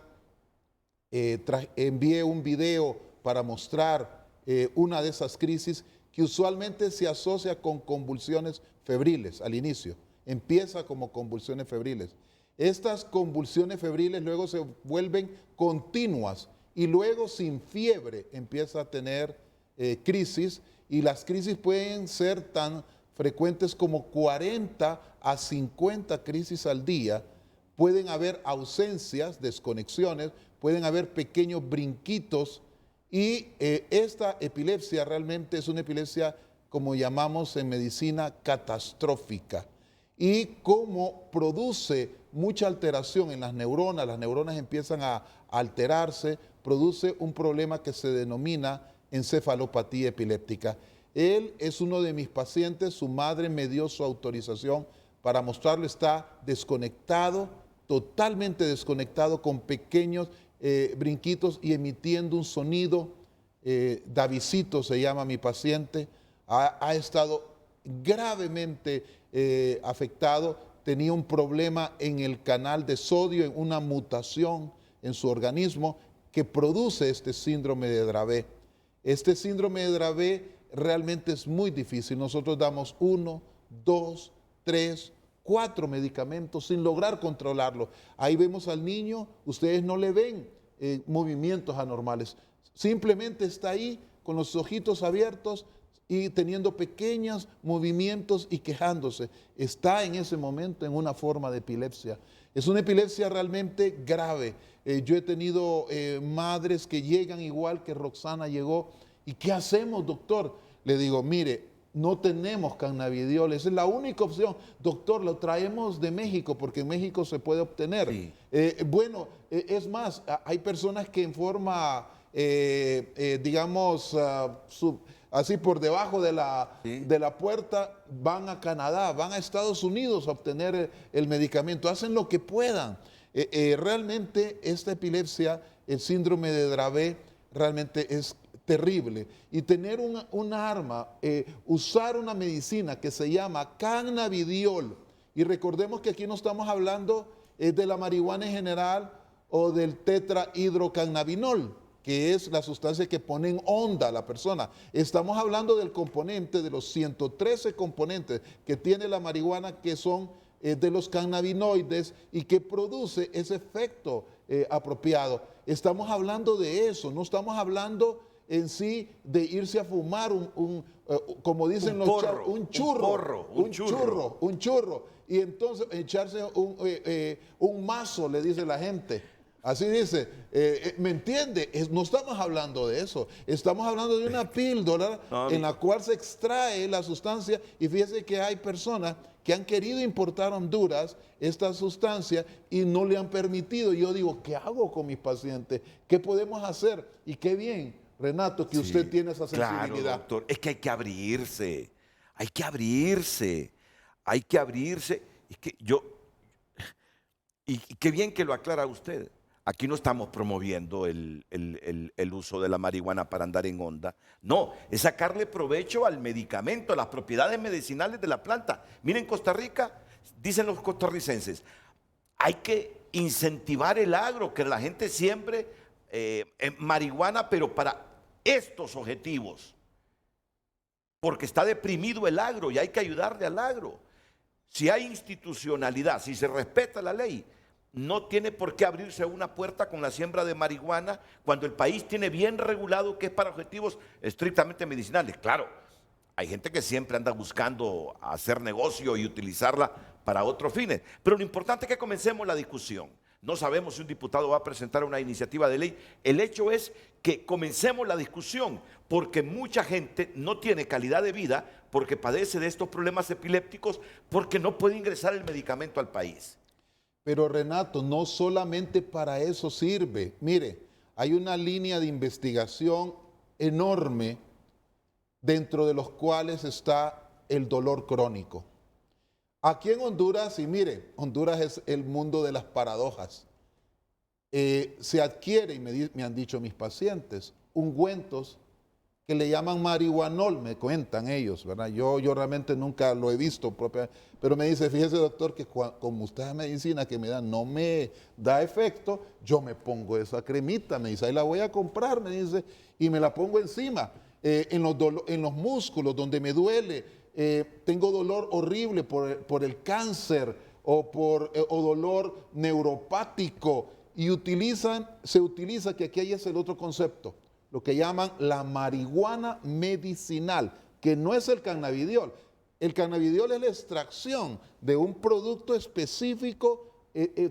C: Envié un video para mostrar una de esas crisis que usualmente se asocia con convulsiones febriles al inicio. Empieza como convulsiones febriles. Estas convulsiones febriles luego se vuelven continuas y luego sin fiebre empieza a tener crisis, y las crisis pueden ser tan frecuentes como 40 a 50 crisis al día. Pueden haber ausencias, desconexiones, pueden haber pequeños brinquitos, y esta epilepsia realmente es una epilepsia, como llamamos en medicina, catastrófica. Y como produce mucha alteración en las neuronas empiezan a alterarse, produce un problema que se denomina encefalopatía epiléptica. Él es uno de mis pacientes, su madre me dio su autorización para mostrarlo. Está desconectado, totalmente desconectado, con pequeños brinquitos y emitiendo un sonido. Davidcito se llama mi paciente, ha estado gravemente afectado, tenía un problema en el canal de sodio, en una mutación en su organismo que produce este síndrome de Dravet. Este síndrome de Dravet realmente es muy difícil. Nosotros damos 1, 2, 3, 4 medicamentos sin lograr controlarlo. Ahí vemos al niño, ustedes no le ven movimientos anormales, simplemente está ahí con los ojitos abiertos y teniendo pequeños movimientos y quejándose. Está en ese momento en una forma de epilepsia. Es una epilepsia realmente grave. Yo he tenido madres que llegan igual que Roxana llegó. ¿Y qué hacemos, doctor? Le digo, mire, no tenemos cannabidiol, esa es la única opción. Doctor, lo traemos de México porque en México se puede obtener.
B: Sí.
C: Es más, hay personas que en forma, digamos, así por debajo de la puerta van a Canadá, van a Estados Unidos a obtener el medicamento, hacen lo que puedan. Realmente esta epilepsia, el síndrome de Dravet, realmente es terrible. Y tener un arma, usar una medicina que se llama cannabidiol, y recordemos que aquí no estamos hablando de la marihuana en general o del tetrahidrocannabinol, que es la sustancia que pone en onda a la persona. Estamos hablando del componente, de los 113 componentes que tiene la marihuana, que son de los cannabinoides y que produce ese efecto apropiado. Estamos hablando de eso, no estamos hablando en sí de irse a fumar como dicen los chavos, un churro, y entonces echarse un mazo, le dice la gente. Así dice, ¿me entiende? No estamos hablando de eso, estamos hablando de una píldora en la cual se extrae la sustancia, y fíjese que hay personas que han querido importar a Honduras esta sustancia y no le han permitido. Yo digo, ¿qué hago con mis pacientes? ¿Qué podemos hacer? Y qué bien, Renato, que usted tiene esa sensibilidad.
B: Claro, doctor, es que hay que abrirse, hay que abrirse, hay que abrirse. Es que y qué bien que lo aclara usted. Aquí no estamos promoviendo el uso de la marihuana para andar en onda. No, es sacarle provecho al medicamento, a las propiedades medicinales de la planta. Miren, Costa Rica, dicen los costarricenses, hay que incentivar el agro, que la gente siembre marihuana, pero para estos objetivos. Porque está deprimido el agro y hay que ayudarle al agro. Si hay institucionalidad, si se respeta la ley, no tiene por qué abrirse una puerta con la siembra de marihuana cuando el país tiene bien regulado que es para objetivos estrictamente medicinales. Claro, hay gente que siempre anda buscando hacer negocio y utilizarla para otros fines, pero lo importante es que comencemos la discusión. No sabemos si un diputado va a presentar una iniciativa de ley. El hecho es que comencemos la discusión, porque mucha gente no tiene calidad de vida porque padece de estos problemas epilépticos, porque no puede ingresar el medicamento al país.
C: Pero Renato, no solamente para eso sirve. Mire, hay una línea de investigación enorme dentro de los cuales está el dolor crónico. Aquí en Honduras, y mire, Honduras es el mundo de las paradojas. Se adquiere, y me han dicho mis pacientes, ungüentos que le llaman marihuanol, me cuentan ellos, ¿verdad? Yo realmente nunca lo he visto, pero me dice, fíjese doctor, que como usted es medicina que me da, no me da efecto, yo me pongo esa cremita, me dice, ahí la voy a comprar, me dice, y me la pongo encima, en los músculos donde me duele, tengo dolor horrible por el cáncer o dolor neuropático, y se utiliza, que aquí hay es el otro concepto, lo que llaman la marihuana medicinal, que no es el cannabidiol. El cannabidiol es la extracción de un producto específico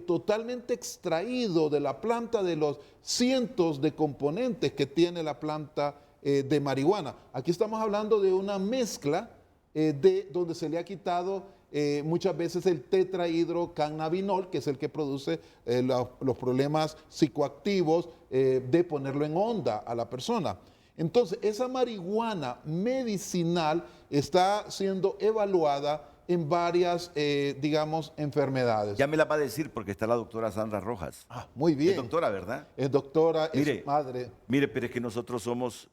C: totalmente extraído de la planta, de los cientos de componentes que tiene la planta de marihuana. Aquí estamos hablando de una mezcla donde se le ha quitado muchas veces el tetrahidrocannabinol, que es el que produce los problemas psicoactivos de ponerlo en onda a la persona. Entonces, esa marihuana medicinal está siendo evaluada en varias, digamos, enfermedades.
B: Ya me la va a decir porque está la doctora Sandra Rojas.
C: Ah, muy bien.
B: Es doctora, ¿verdad?
C: Es doctora,
B: Mire,
C: es madre.
B: Mire, pero es que nosotros somos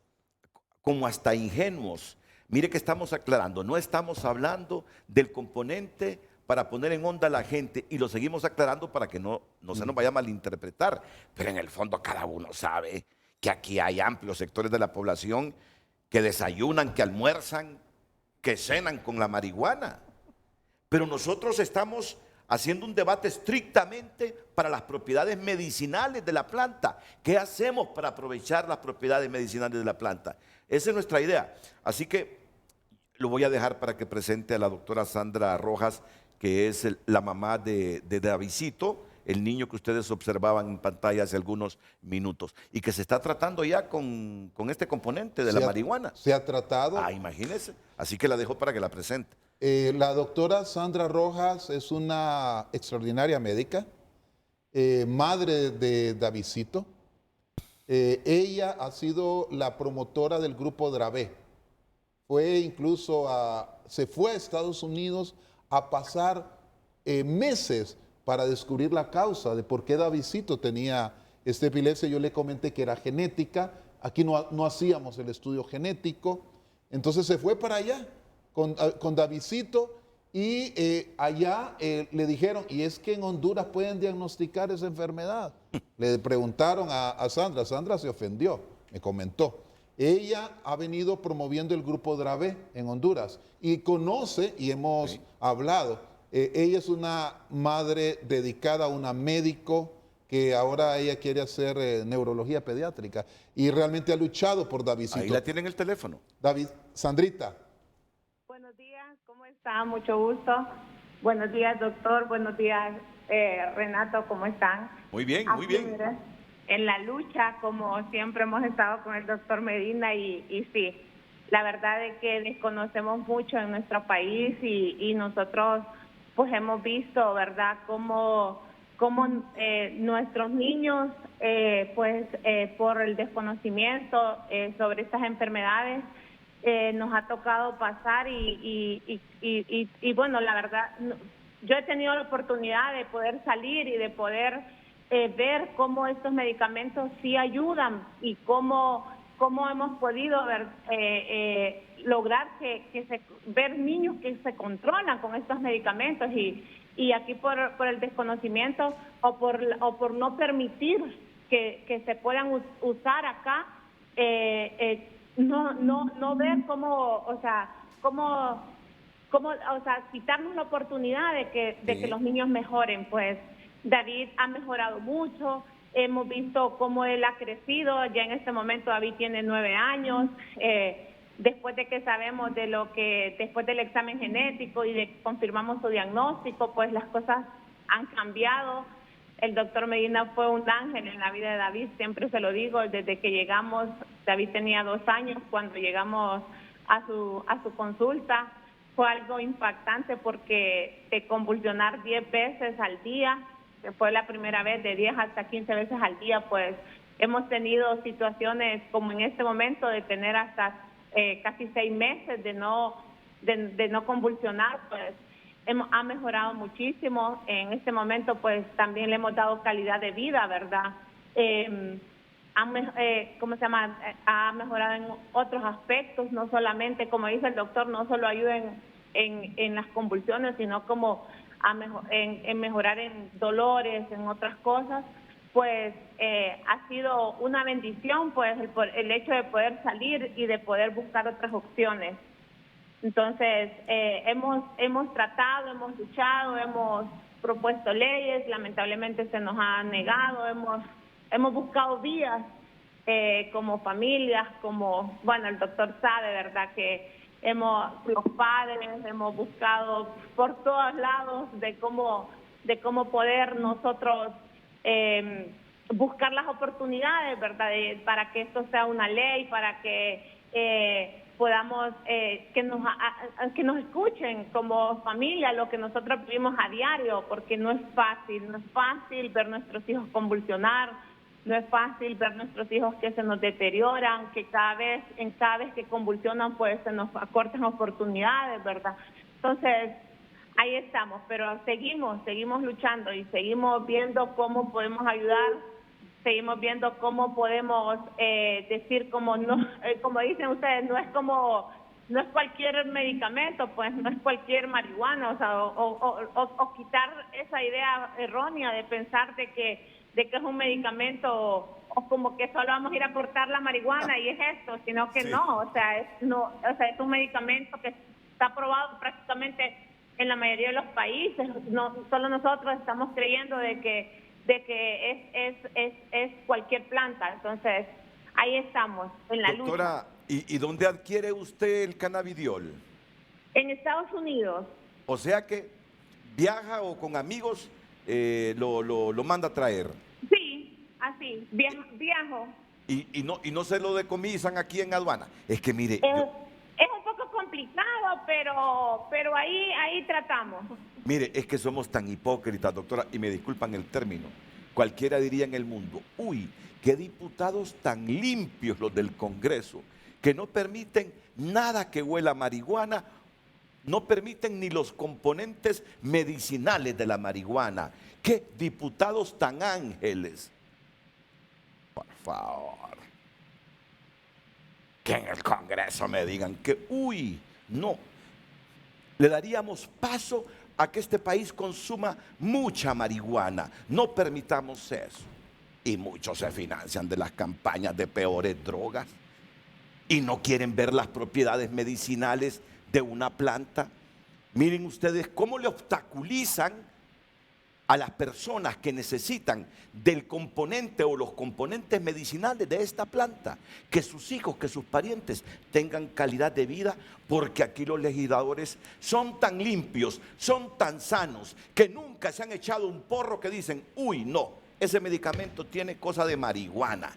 B: como hasta ingenuos. Mire que estamos aclarando, no estamos hablando del componente para poner en onda a la gente, y lo seguimos aclarando para que no se nos vaya a malinterpretar, pero en el fondo cada uno sabe que aquí hay amplios sectores de la población que desayunan, que almuerzan, que cenan con la marihuana. Pero nosotros estamos haciendo un debate estrictamente para las propiedades medicinales de la planta. ¿Qué hacemos para aprovechar las propiedades medicinales de la planta? Esa es nuestra idea. Así que lo voy a dejar para que presente a la doctora Sandra Rojas, que es la mamá de Davidcito, el niño que ustedes observaban en pantalla hace algunos minutos, y que se está tratando ya con este componente de la marihuana.
C: Se ha tratado.
B: Ah, imagínese. Así que la dejo para que la presente.
C: La doctora Sandra Rojas es una extraordinaria médica, madre de Davidcito. Ella ha sido la promotora del grupo Dravé. Se fue a Estados Unidos a pasar meses para descubrir la causa de por qué Davidcito tenía esta epilepsia. Yo le comenté que era genética, aquí no hacíamos el estudio genético, entonces se fue para allá con Davidcito y allá le dijeron, y es que en Honduras pueden diagnosticar esa enfermedad. Le preguntaron a Sandra, Sandra se ofendió, me comentó. Ella ha venido promoviendo el grupo Dravé en Honduras y conoce, y hemos hablado, ella es una madre dedicada, una médico que ahora ella quiere hacer neurología pediátrica y realmente ha luchado por Davidcito.
B: Ahí la tienen el teléfono.
C: Sandrita.
G: Buenos días, ¿cómo está? Mucho gusto. Buenos días, doctor. Buenos días, Renato, ¿cómo están?
B: Muy bien, muy bien.
G: Mire, en la lucha, como siempre hemos estado con el doctor Medina y sí, la verdad es que desconocemos mucho en nuestro país y nosotros pues hemos visto, ¿verdad?, cómo nuestros niños, por el desconocimiento sobre estas enfermedades, nos ha tocado pasar y bueno, la verdad, yo he tenido la oportunidad de poder salir y de poder ver cómo estos medicamentos sí ayudan y cómo hemos podido lograr ver niños que se controlan con estos medicamentos y aquí por el desconocimiento o por no permitir que se puedan usar acá, no ver cómo quitarnos la oportunidad de que los niños mejoren. Pues David ha mejorado mucho, hemos visto cómo él ha crecido, ya en este momento David tiene 9 años, después de que sabemos después del examen genético y de que confirmamos su diagnóstico, pues las cosas han cambiado. El doctor Medina fue un ángel en la vida de David, siempre se lo digo, desde que llegamos, David tenía 2 años cuando llegamos a su consulta. Fue algo impactante porque de convulsionar 10 veces al día, que fue la primera vez, de 10 hasta 15 veces al día, pues hemos tenido situaciones como en este momento de tener hasta casi 6 meses de no convulsionar, pues ha mejorado muchísimo. En este momento pues también le hemos dado calidad de vida, ¿verdad? Ha mejorado en otros aspectos, no solamente, como dice el doctor, no solo ayuda en las convulsiones, sino como en mejorar en dolores, en otras cosas. Pues ha sido una bendición pues el hecho de poder salir y de poder buscar otras opciones. Entonces hemos tratado, hemos luchado, hemos propuesto leyes, lamentablemente se nos ha negado, hemos buscado vías como familias, como, bueno, el doctor sabe, ¿verdad?, que los padres hemos buscado por todos lados de cómo poder nosotros buscar las oportunidades, ¿verdad?, para que esto sea una ley, para que podamos que nos escuchen como familia lo que nosotros vivimos a diario, porque no es fácil ver nuestros hijos convulsionar, no es fácil ver nuestros hijos que se nos deterioran, que cada vez que convulsionan pues se nos acortan oportunidades, ¿verdad? Entonces ahí estamos, pero seguimos luchando y seguimos viendo cómo podemos ayudar, seguimos viendo cómo podemos decir, como dicen ustedes, no es cualquier medicamento, pues no es cualquier marihuana, o quitar esa idea errónea de pensar de que es un medicamento o como que solo vamos a ir a cortar la marihuana y es esto, sino que no, es un medicamento que está aprobado prácticamente en la mayoría de los países. No solo nosotros estamos creyendo de que es cualquier planta. Entonces ahí estamos en la
B: Doctora,
G: lucha.
B: ¿y dónde adquiere usted el cannabidiol?
G: En Estados Unidos.
B: O sea que viaja o con amigos lo manda a traer.
G: Sí, así, viajo.
B: Y no se lo decomisan aquí en aduana. Es que mire,
G: Es un poco complicado, pero ahí tratamos.
B: mire, es que somos tan hipócritas, doctora, y me disculpan el término. Cualquiera diría en el mundo, uy, qué diputados tan limpios los del Congreso, que no permiten nada que huela a marihuana, no permiten ni los componentes medicinales de la marihuana. Qué diputados tan ángeles. Por favor. Que en el Congreso me digan que, uy, no. Le daríamos paso a que este país consuma mucha marihuana. No permitamos eso. Y muchos se financian de las campañas de peores drogas y no quieren ver las propiedades medicinales de una planta. Miren ustedes cómo le obstaculizan a las personas que necesitan del componente o los componentes medicinales de esta planta, que sus hijos, que sus parientes tengan calidad de vida, porque aquí los legisladores son tan limpios, son tan sanos, que nunca se han echado un porro que dicen, uy, no, ese medicamento tiene cosa de marihuana.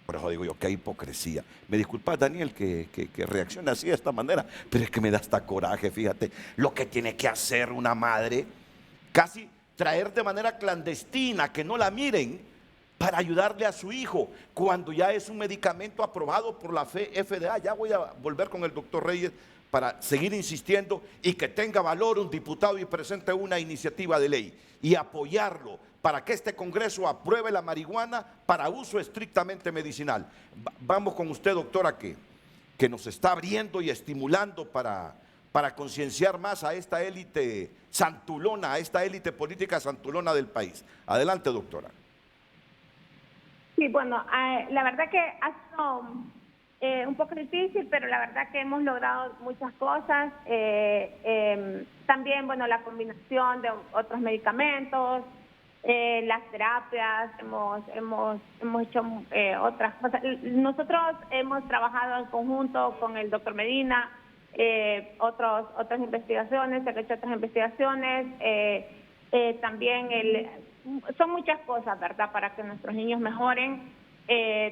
B: Por eso digo yo, qué hipocresía. Me disculpas, Daniel, que reaccione así de esta manera, pero es que me da hasta coraje, fíjate, lo que tiene que hacer una madre, casi traer de manera clandestina, que no la miren, para ayudarle a su hijo, cuando ya es un medicamento aprobado por la FDA. Ya voy a volver con el doctor Reyes para seguir insistiendo y que tenga valor un diputado y presente una iniciativa de ley y apoyarlo para que este Congreso apruebe la marihuana para uso estrictamente medicinal. Vamos con usted, doctora, que nos está abriendo y estimulando para concienciar más a esta élite santulona, a esta élite política santulona del país. Adelante, doctora.
G: Sí, bueno, la verdad que ha sido un poco difícil, pero la verdad que hemos logrado muchas cosas. También, bueno, la combinación de otros medicamentos, las terapias, hemos hecho otras cosas. Nosotros hemos trabajado en conjunto con el doctor Medina, otras investigaciones, se han hecho otras investigaciones, también son muchas cosas, ¿verdad?, para que nuestros niños mejoren.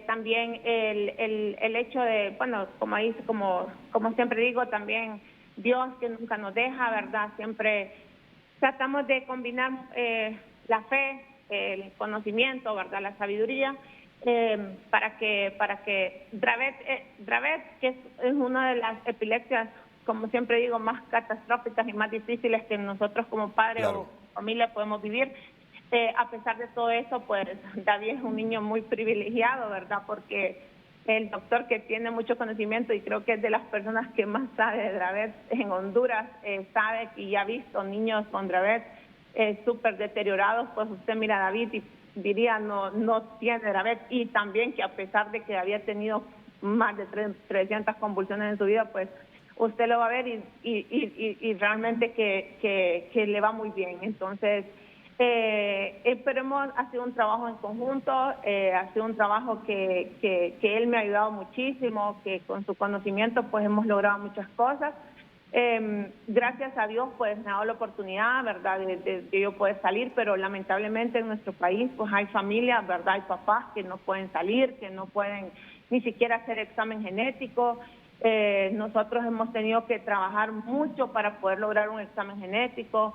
G: También el hecho de, bueno, como siempre digo, también Dios que nunca nos deja, ¿verdad? Siempre tratamos de combinar la fe, el conocimiento, ¿verdad?, la sabiduría, para que Dravet, que es una de las epilepsias, como siempre digo, más catastróficas y más difíciles que nosotros como padres
B: Claro.
G: o familia podemos vivir. A pesar de todo eso, pues David es un niño muy privilegiado, ¿verdad? Porque el doctor que tiene mucho conocimiento y creo que es de las personas que más sabe de Dravet en Honduras, sabe y ya ha visto niños con Dravet súper deteriorados, pues usted mira a David y diría no tiene Dravet, y también que a pesar de que había tenido más de 300 convulsiones en su vida, pues usted lo va a ver y realmente que le va muy bien. Entonces, pero ha sido un trabajo en conjunto, ha sido un trabajo que él me ha ayudado muchísimo, que con su conocimiento pues hemos logrado muchas cosas. Gracias a Dios pues me ha dado la oportunidad, ¿verdad?, de yo poder salir, pero lamentablemente en nuestro país pues hay familias, ¿verdad?, hay papás que no pueden salir, que no pueden ni siquiera hacer examen genético. Nosotros hemos tenido que trabajar mucho para poder lograr un examen genético.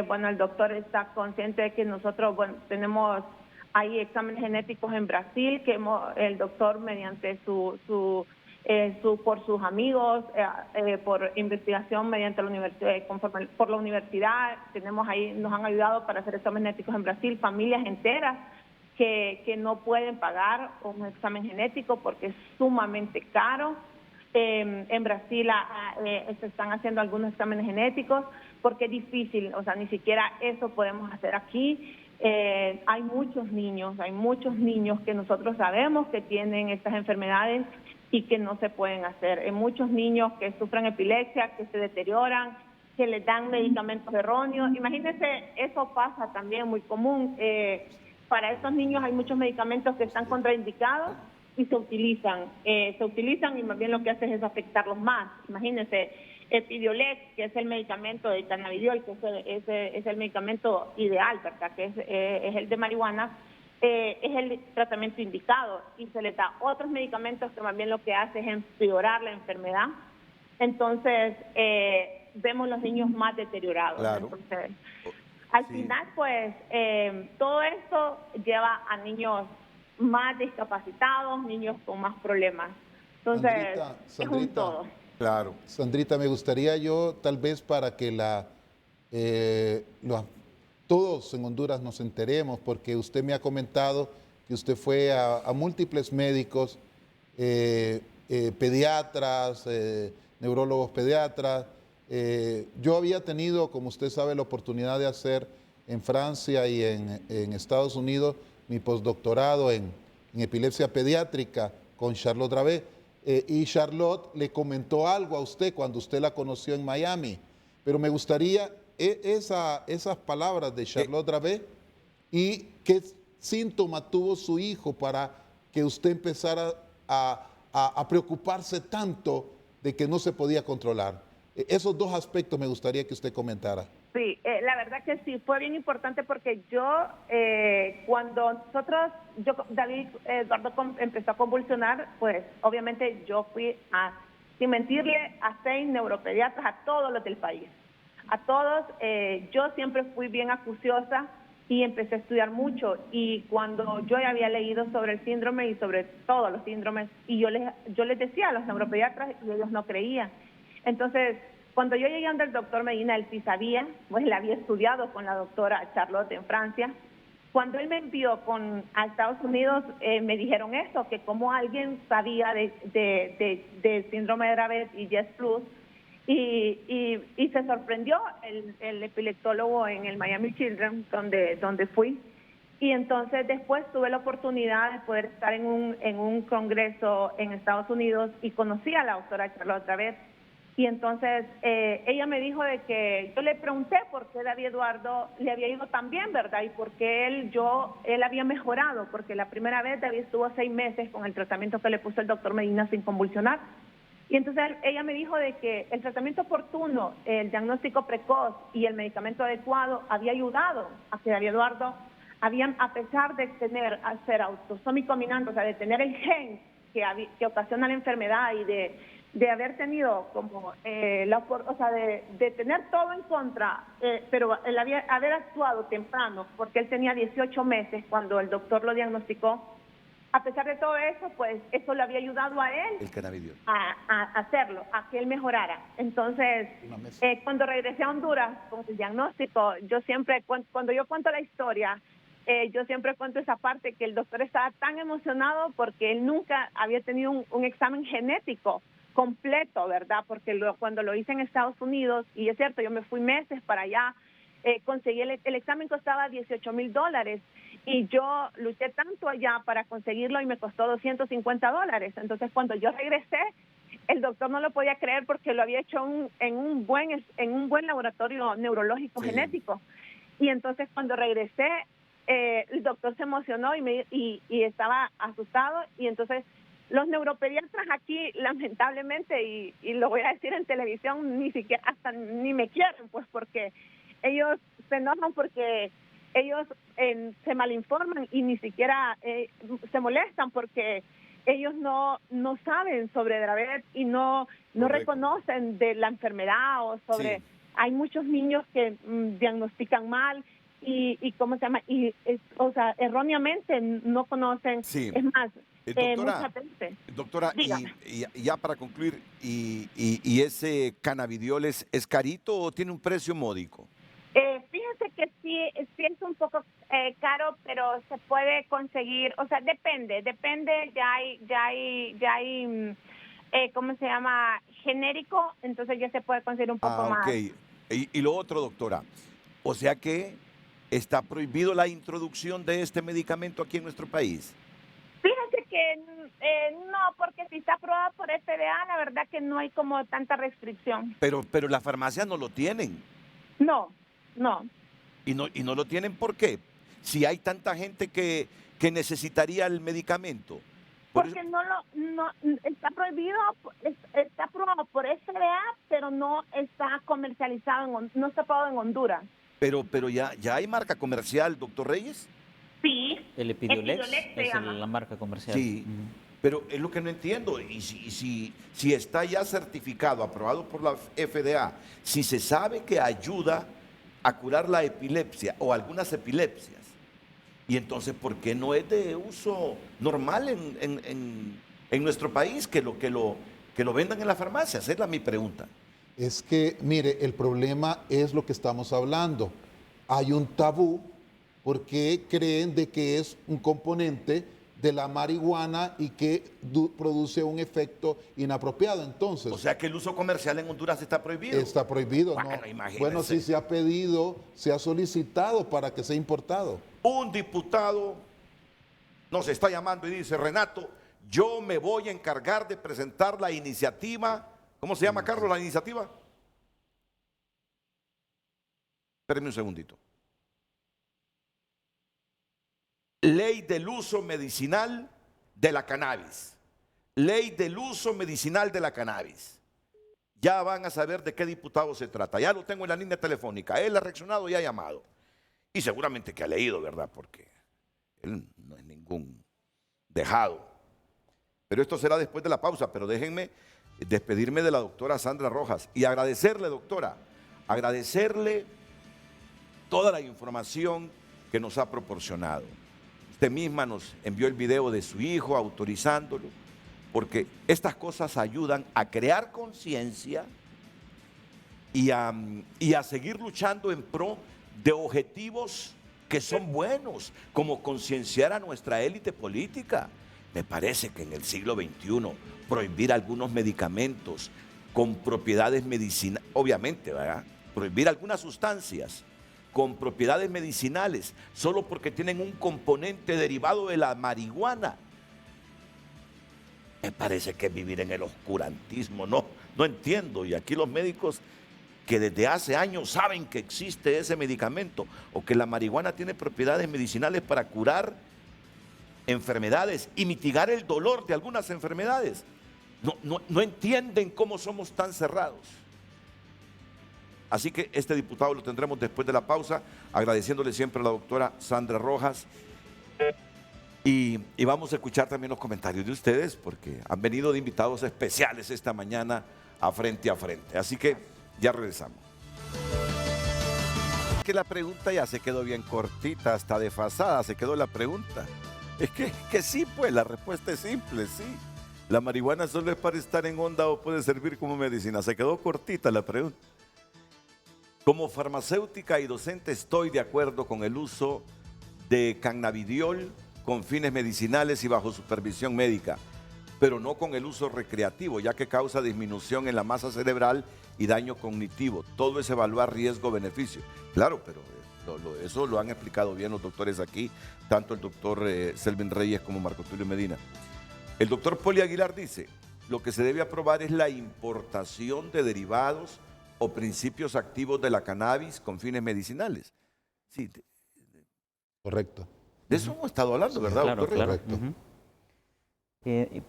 G: Bueno, el doctor está consciente de que nosotros, bueno, tenemos ahí exámenes genéticos en Brasil, que el doctor mediante por sus amigos, por investigación mediante la universidad, por la universidad, tenemos ahí, nos han ayudado para hacer exámenes genéticos en Brasil, familias enteras que no pueden pagar un examen genético porque es sumamente caro. En Brasil se están haciendo algunos exámenes genéticos porque es difícil, o sea, ni siquiera eso podemos hacer aquí. Hay muchos niños que nosotros sabemos que tienen estas enfermedades y que no se pueden hacer. Hay muchos niños que sufren epilepsia, que se deterioran, que les dan medicamentos erróneos. Imagínense, eso pasa también muy común. Para estos niños hay muchos medicamentos que están contraindicados y se utilizan y más bien lo que hace es afectarlos más. Imagínense, Epidiolex, que es el medicamento de cannabidiol, que es el medicamento ideal, ¿verdad? Que es el de marihuana, es el tratamiento indicado, y se le da otros medicamentos que más bien lo que hace es empeorar la enfermedad. Entonces, vemos los niños más deteriorados.
B: Claro.
G: Entonces, al final, pues, todo esto lleva a niños más discapacitados, niños con más problemas. Entonces, es un
C: Sandrita,
G: todo.
B: Claro.
C: Sandrita, me gustaría yo, tal vez para que todos en Honduras nos enteremos, porque usted me ha comentado que usted fue a múltiples médicos, pediatras, neurólogos pediatras. Yo había tenido, como usted sabe, la oportunidad de hacer en Francia y en Estados Unidos mi postdoctorado en epilepsia pediátrica con Charlotte Dravet. Y Charlotte le comentó algo a usted cuando usted la conoció en Miami, pero me gustaría esas palabras de Charlotte Dravet y qué síntoma tuvo su hijo para que usted empezara a preocuparse tanto de que no se podía controlar. Esos dos aspectos me gustaría que usted comentara.
G: Sí, la verdad que sí, fue bien importante porque yo, cuando David Eduardo empezó a convulsionar, pues obviamente yo fui sin mentirle, a 6 neuropediatras, a todos los del país. A todos, yo siempre fui bien acuciosa y empecé a estudiar mucho. Y cuando yo ya había leído sobre el síndrome y sobre todos los síndromes, y yo les decía a los neuropediatras y ellos no creían. Entonces, cuando yo llegué donde el doctor Medina, él sí sabía, pues él había estudiado con la doctora Charlotte en Francia. Cuando él me envió a Estados Unidos, me dijeron eso, que como alguien sabía de síndrome de Dravet y Jess Plus, y se sorprendió el epileptólogo en el Miami Children, donde fui. Y entonces después tuve la oportunidad de poder estar en un congreso en Estados Unidos y conocí a la doctora Charlotte Dravet. Y entonces ella me dijo de que yo le pregunté por qué David Eduardo le había ido tan bien, ¿verdad? Y por qué él había mejorado, porque la primera vez David estuvo 6 meses con el tratamiento que le puso el doctor Medina sin convulsionar. Y entonces ella me dijo de que el tratamiento oportuno, el diagnóstico precoz y el medicamento adecuado había ayudado a que David Eduardo, a pesar de ser autosómico dominante, o sea, de tener el gen que ocasiona la enfermedad y de haber tenido como de tener todo en contra, pero él haber actuado temprano, porque él tenía 18 meses cuando el doctor lo diagnosticó. A pesar de todo eso, pues eso le había ayudado a él
B: El cannabidiol.
G: a hacerlo, a que él mejorara. Entonces, cuando regresé a Honduras con el diagnóstico, yo siempre, cuando yo cuento la historia, yo siempre cuento esa parte que el doctor estaba tan emocionado porque él nunca había tenido un examen genético completo, ¿verdad? Porque cuando lo hice en Estados Unidos, y es cierto, yo me fui meses para allá, conseguí el examen costaba $18,000 y yo luché tanto allá para conseguirlo y me costó $250. Entonces, cuando yo regresé, el doctor no lo podía creer porque lo había hecho en un buen laboratorio neurológico genético. Y entonces, cuando regresé, el doctor se emocionó y estaba asustado, y entonces los neuropediatras aquí, lamentablemente, y lo voy a decir en televisión, ni me quieren, pues, porque ellos se enojan porque ellos se malinforman y ni siquiera se molestan porque ellos no saben sobre Dravet y no reconocen de la enfermedad o sobre... Sí. Hay muchos niños que diagnostican mal y ¿cómo se llama? Erróneamente no conocen. Sí. Es más,
B: doctora, y ya para concluir, ¿y ese cannabidiol es carito o tiene un precio módico?
G: Fíjense que sí es un poco caro, pero se puede conseguir, o sea, depende, ya hay ¿cómo se llama? Genérico, entonces ya se puede conseguir un poco más.
B: Y lo otro, doctora, o sea que está prohibido la introducción de este medicamento aquí en nuestro país.
G: Fíjense que no, porque si está aprobado por FDA, la verdad que no hay como tanta restricción.
B: Pero las farmacias no lo tienen.
G: No.
B: ¿Y no lo tienen por qué? Si hay tanta gente que necesitaría el medicamento.
G: Porque no está prohibido, está aprobado por FDA, pero pero no está comercializado, no está pagado en Honduras.
B: Pero ya hay marca comercial, doctor Reyes.
G: Sí,
D: El Epidiolex
G: se
D: es
G: llama.
D: la marca comercial.
B: Sí, pero es lo que no entiendo. Y si está ya certificado, aprobado por la FDA, si se sabe que ayuda a curar la epilepsia o algunas epilepsias, y entonces, ¿por qué no es de uso normal en nuestro país que lo vendan en las farmacias? Esa es mi pregunta.
C: Es que, mire, el problema es lo que estamos hablando. Hay un tabú porque creen de que es un componente de la marihuana y que produce un efecto inapropiado. Entonces,
B: O sea que el uso comercial en Honduras está prohibido.
C: está prohibido, ¿no?
B: Bueno, imagínese.
C: Bueno, sí se ha pedido, se ha solicitado para que sea importado.
B: Un diputado nos está llamando y dice, Renato, yo me voy a encargar de presentar la iniciativa. ¿Cómo se llama, Carlos, la iniciativa? Espérenme un segundito. Ley del uso medicinal de la cannabis. Ley del uso medicinal de la cannabis. Ya van a saber de qué diputado se trata. Ya lo tengo en la línea telefónica. Él ha reaccionado y ha llamado. Y seguramente que ha leído, ¿verdad? Porque él no es ningún dejado. Pero esto será después de la pausa. Pero déjenme despedirme de la doctora Sandra Rojas y agradecerle, doctora, agradecerle toda la información que nos ha proporcionado. Usted misma nos envió el video de su hijo autorizándolo, porque estas cosas ayudan a crear conciencia y a seguir luchando en pro de objetivos que son buenos, como concienciar a nuestra élite política. Me parece que en el siglo XXI prohibir algunos medicamentos con propiedades medicinales, obviamente, ¿verdad? Prohibir algunas sustancias con propiedades medicinales solo porque tienen un componente derivado de la marihuana. Me parece que es vivir en el oscurantismo, no entiendo. Y aquí los médicos que desde hace años saben que existe ese medicamento o que la marihuana tiene propiedades medicinales para curar enfermedades y mitigar el dolor de algunas enfermedades. No entienden cómo somos tan cerrados. Así que este diputado lo tendremos después de la pausa, agradeciéndole siempre a la doctora Sandra Rojas. Y vamos a escuchar también los comentarios de ustedes, porque han venido de invitados especiales esta mañana a Frente a Frente. Así que ya regresamos. Que la pregunta ya se quedó bien cortita, hasta desfasada se quedó la pregunta. Es que sí, pues la respuesta es simple, sí. La marihuana solo es para estar en onda o puede servir como medicina. Se quedó cortita la pregunta. Como farmacéutica y docente estoy de acuerdo con el uso de cannabidiol con fines medicinales y bajo supervisión médica, pero no con el uso recreativo, ya que causa disminución en la masa cerebral y daño cognitivo. Todo es evaluar riesgo-beneficio. Claro, pero eso lo han explicado bien los doctores aquí, tanto el doctor Selvin Reyes como Marco Tulio Medina. El doctor Poli Aguilar dice, lo que se debe aprobar es la importación de derivados o principios activos de la cannabis con fines medicinales. Sí.
C: Correcto.
B: De eso hemos estado hablando, ¿verdad,
D: Claro,
B: doctor?
D: claro.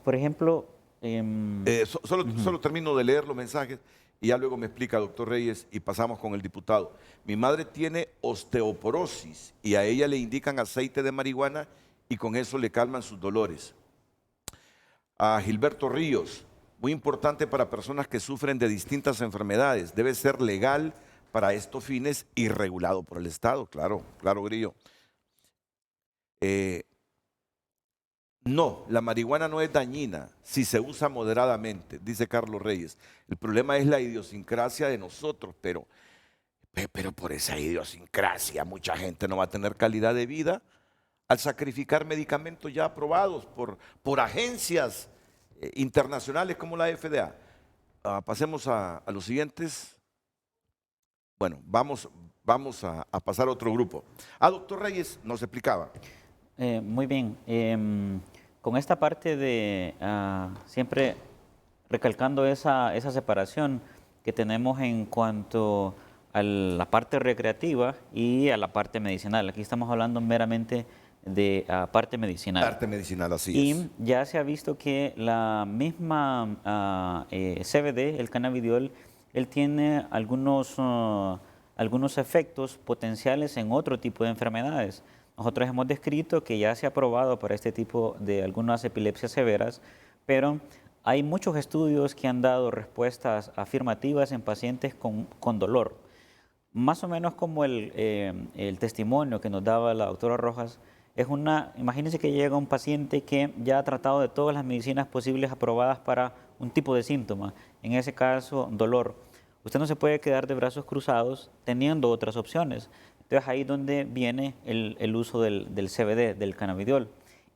D: Por ejemplo...
B: Solo termino de leer los mensajes y ya luego me explica, doctor Reyes, y pasamos con el diputado. Mi madre tiene osteoporosis y a ella le indican aceite de marihuana y con eso le calman sus dolores. A Gilberto Ríos, muy importante para personas que sufren de distintas enfermedades. Debe ser legal para estos fines y regulado por el Estado. Claro, Grillo. No, la marihuana no es dañina si se usa moderadamente, dice Carlos Reyes. El problema es la idiosincrasia de nosotros, pero por esa idiosincrasia mucha gente no va a tener calidad de vida al sacrificar medicamentos ya aprobados por agencias internacionales como la FDA. Pasemos a los siguientes. Bueno, vamos a pasar a otro grupo. Doctor Reyes nos explicaba.
D: Muy bien. Con esta parte de siempre recalcando esa separación que tenemos en cuanto a la parte recreativa y a la parte medicinal. Aquí estamos hablando meramente de parte medicinal.
B: Parte medicinal, así es.
D: Y ya se ha visto que la misma CBD, el cannabidiol, él tiene algunos efectos potenciales en otro tipo de enfermedades. Nosotros hemos descrito que ya se ha probado para este tipo de algunas epilepsias severas, pero hay muchos estudios que han dado respuestas afirmativas en pacientes con dolor. Más o menos como el testimonio que nos daba la doctora Rojas, imagínense que llega un paciente que ya ha tratado de todas las medicinas posibles aprobadas para un tipo de síntoma, en ese caso dolor. Usted no se puede quedar de brazos cruzados teniendo otras opciones. Entonces ahí es donde viene el uso del CBD, del cannabidiol.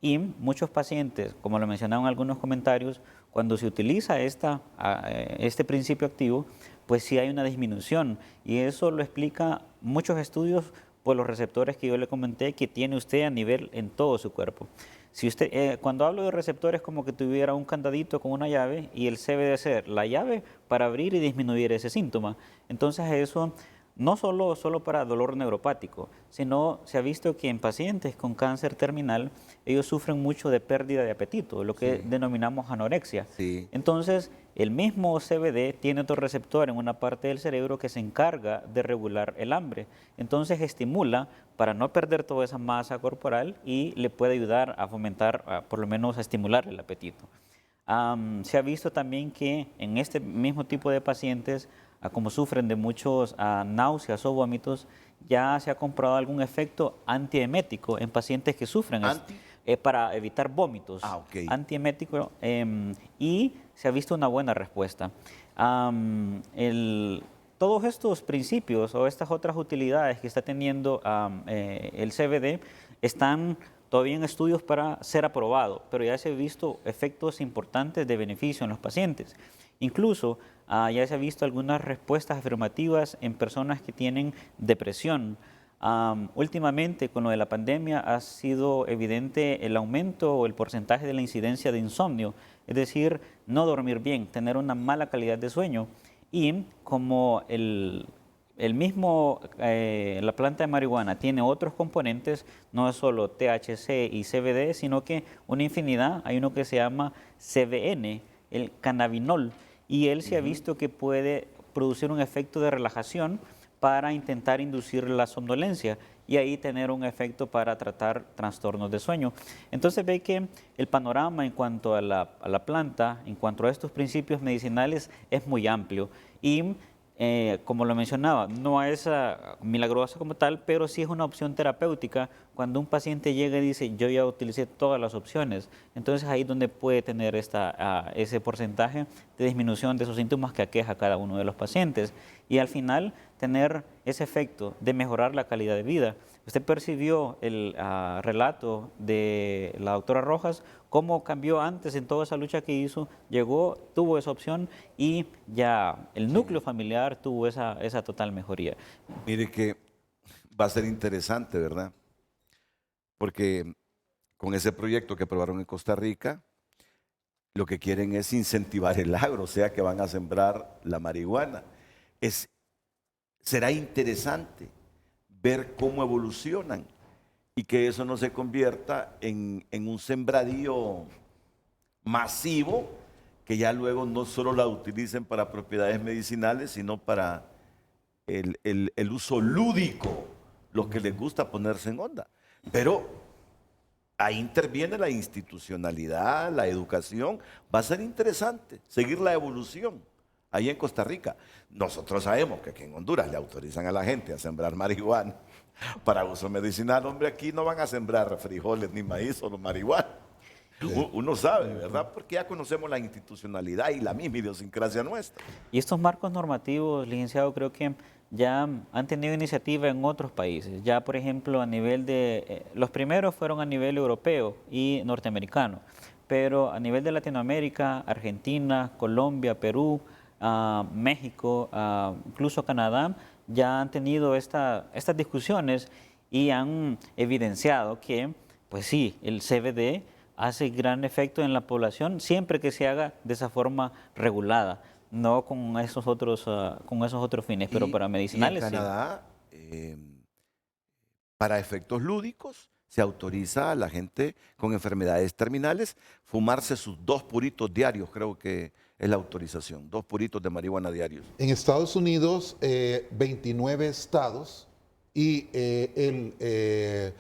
D: Y muchos pacientes, como lo mencionaban en algunos comentarios, cuando se utiliza este principio activo, pues sí hay una disminución. Y eso lo explica muchos estudios por los receptores que yo le comenté que tiene usted a nivel en todo su cuerpo. Si usted, cuando hablo de receptores, como que tuviera un candadito con una llave y el CBD debe ser la llave para abrir y disminuir ese síntoma. Entonces eso no solo para dolor neuropático, sino se ha visto que en pacientes con cáncer terminal, ellos sufren mucho de pérdida de apetito, lo que denominamos anorexia.
B: Sí.
D: Entonces, el mismo CBD tiene otro receptor en una parte del cerebro que se encarga de regular el hambre. Entonces, estimula para no perder toda esa masa corporal y le puede ayudar a fomentar, por lo menos a estimular el apetito. Se ha visto también que en este mismo tipo de pacientes, como sufren de muchos náuseas o vómitos, ya se ha comprobado algún efecto antiemético en pacientes que sufren para evitar vómitos. Antiemético, y se ha visto una buena respuesta. Todos estos principios o estas otras utilidades que está teniendo el CBD están todavía en estudios para ser aprobado, pero ya se han visto efectos importantes de beneficio en los pacientes. Incluso ya se han visto algunas respuestas afirmativas en personas que tienen depresión. Últimamente, con lo de la pandemia, ha sido evidente el aumento o el porcentaje de la incidencia de insomnio, es decir, no dormir bien, tener una mala calidad de sueño. Y como la planta de marihuana tiene otros componentes, no es solo THC y CBD, sino que una infinidad, hay uno que se llama CBN, el cannabinol, y él se ha visto que puede producir un efecto de relajación para intentar inducir la somnolencia y ahí tener un efecto para tratar trastornos de sueño. Entonces ve que el panorama en cuanto a la planta, en cuanto a estos principios medicinales, es muy amplio y como lo mencionaba, no es milagrosa como tal, pero sí es una opción terapéutica cuando un paciente llega y dice, yo ya utilicé todas las opciones. Entonces ahí es donde puede tener ese porcentaje de disminución de esos síntomas que aqueja a cada uno de los pacientes. Y al final tener ese efecto de mejorar la calidad de vida. Usted percibió el relato de la doctora Rojas, cómo cambió antes en toda esa lucha que hizo, llegó, tuvo esa opción y ya el núcleo familiar tuvo esa total mejoría.
B: Mire que va a ser interesante, ¿verdad? Porque con ese proyecto que aprobaron en Costa Rica, lo que quieren es incentivar el agro, o sea que van a sembrar la marihuana. Será interesante ver cómo evolucionan y que eso no se convierta en un sembradío masivo que ya luego no solo la utilicen para propiedades medicinales, sino para el uso lúdico, los que les gusta ponerse en onda. Pero ahí interviene la institucionalidad, la educación. Va a ser interesante seguir la evolución. Ahí en Costa Rica, nosotros sabemos que aquí en Honduras le autorizan a la gente a sembrar marihuana para uso medicinal. Hombre, aquí no van a sembrar frijoles ni maíz, solo marihuana. Uno sabe, ¿verdad? Porque ya conocemos la institucionalidad y la misma idiosincrasia nuestra.
D: Y estos marcos normativos, licenciado, creo que ya han tenido iniciativa en otros países. Ya, por ejemplo, a nivel los primeros fueron a nivel europeo y norteamericano, pero a nivel de Latinoamérica, Argentina, Colombia, Perú, México, incluso Canadá, ya han tenido estas discusiones y han evidenciado que, pues sí, el CBD hace gran efecto en la población siempre que se haga de esa forma regulada, no con esos otros fines, pero para medicinales.
B: Y en Canadá, para efectos lúdicos, se autoriza a la gente con enfermedades terminales fumarse sus 2 puritos diarios, creo que es la autorización, 2 puritos de marihuana diarios.
C: En Estados Unidos, 29 estados y el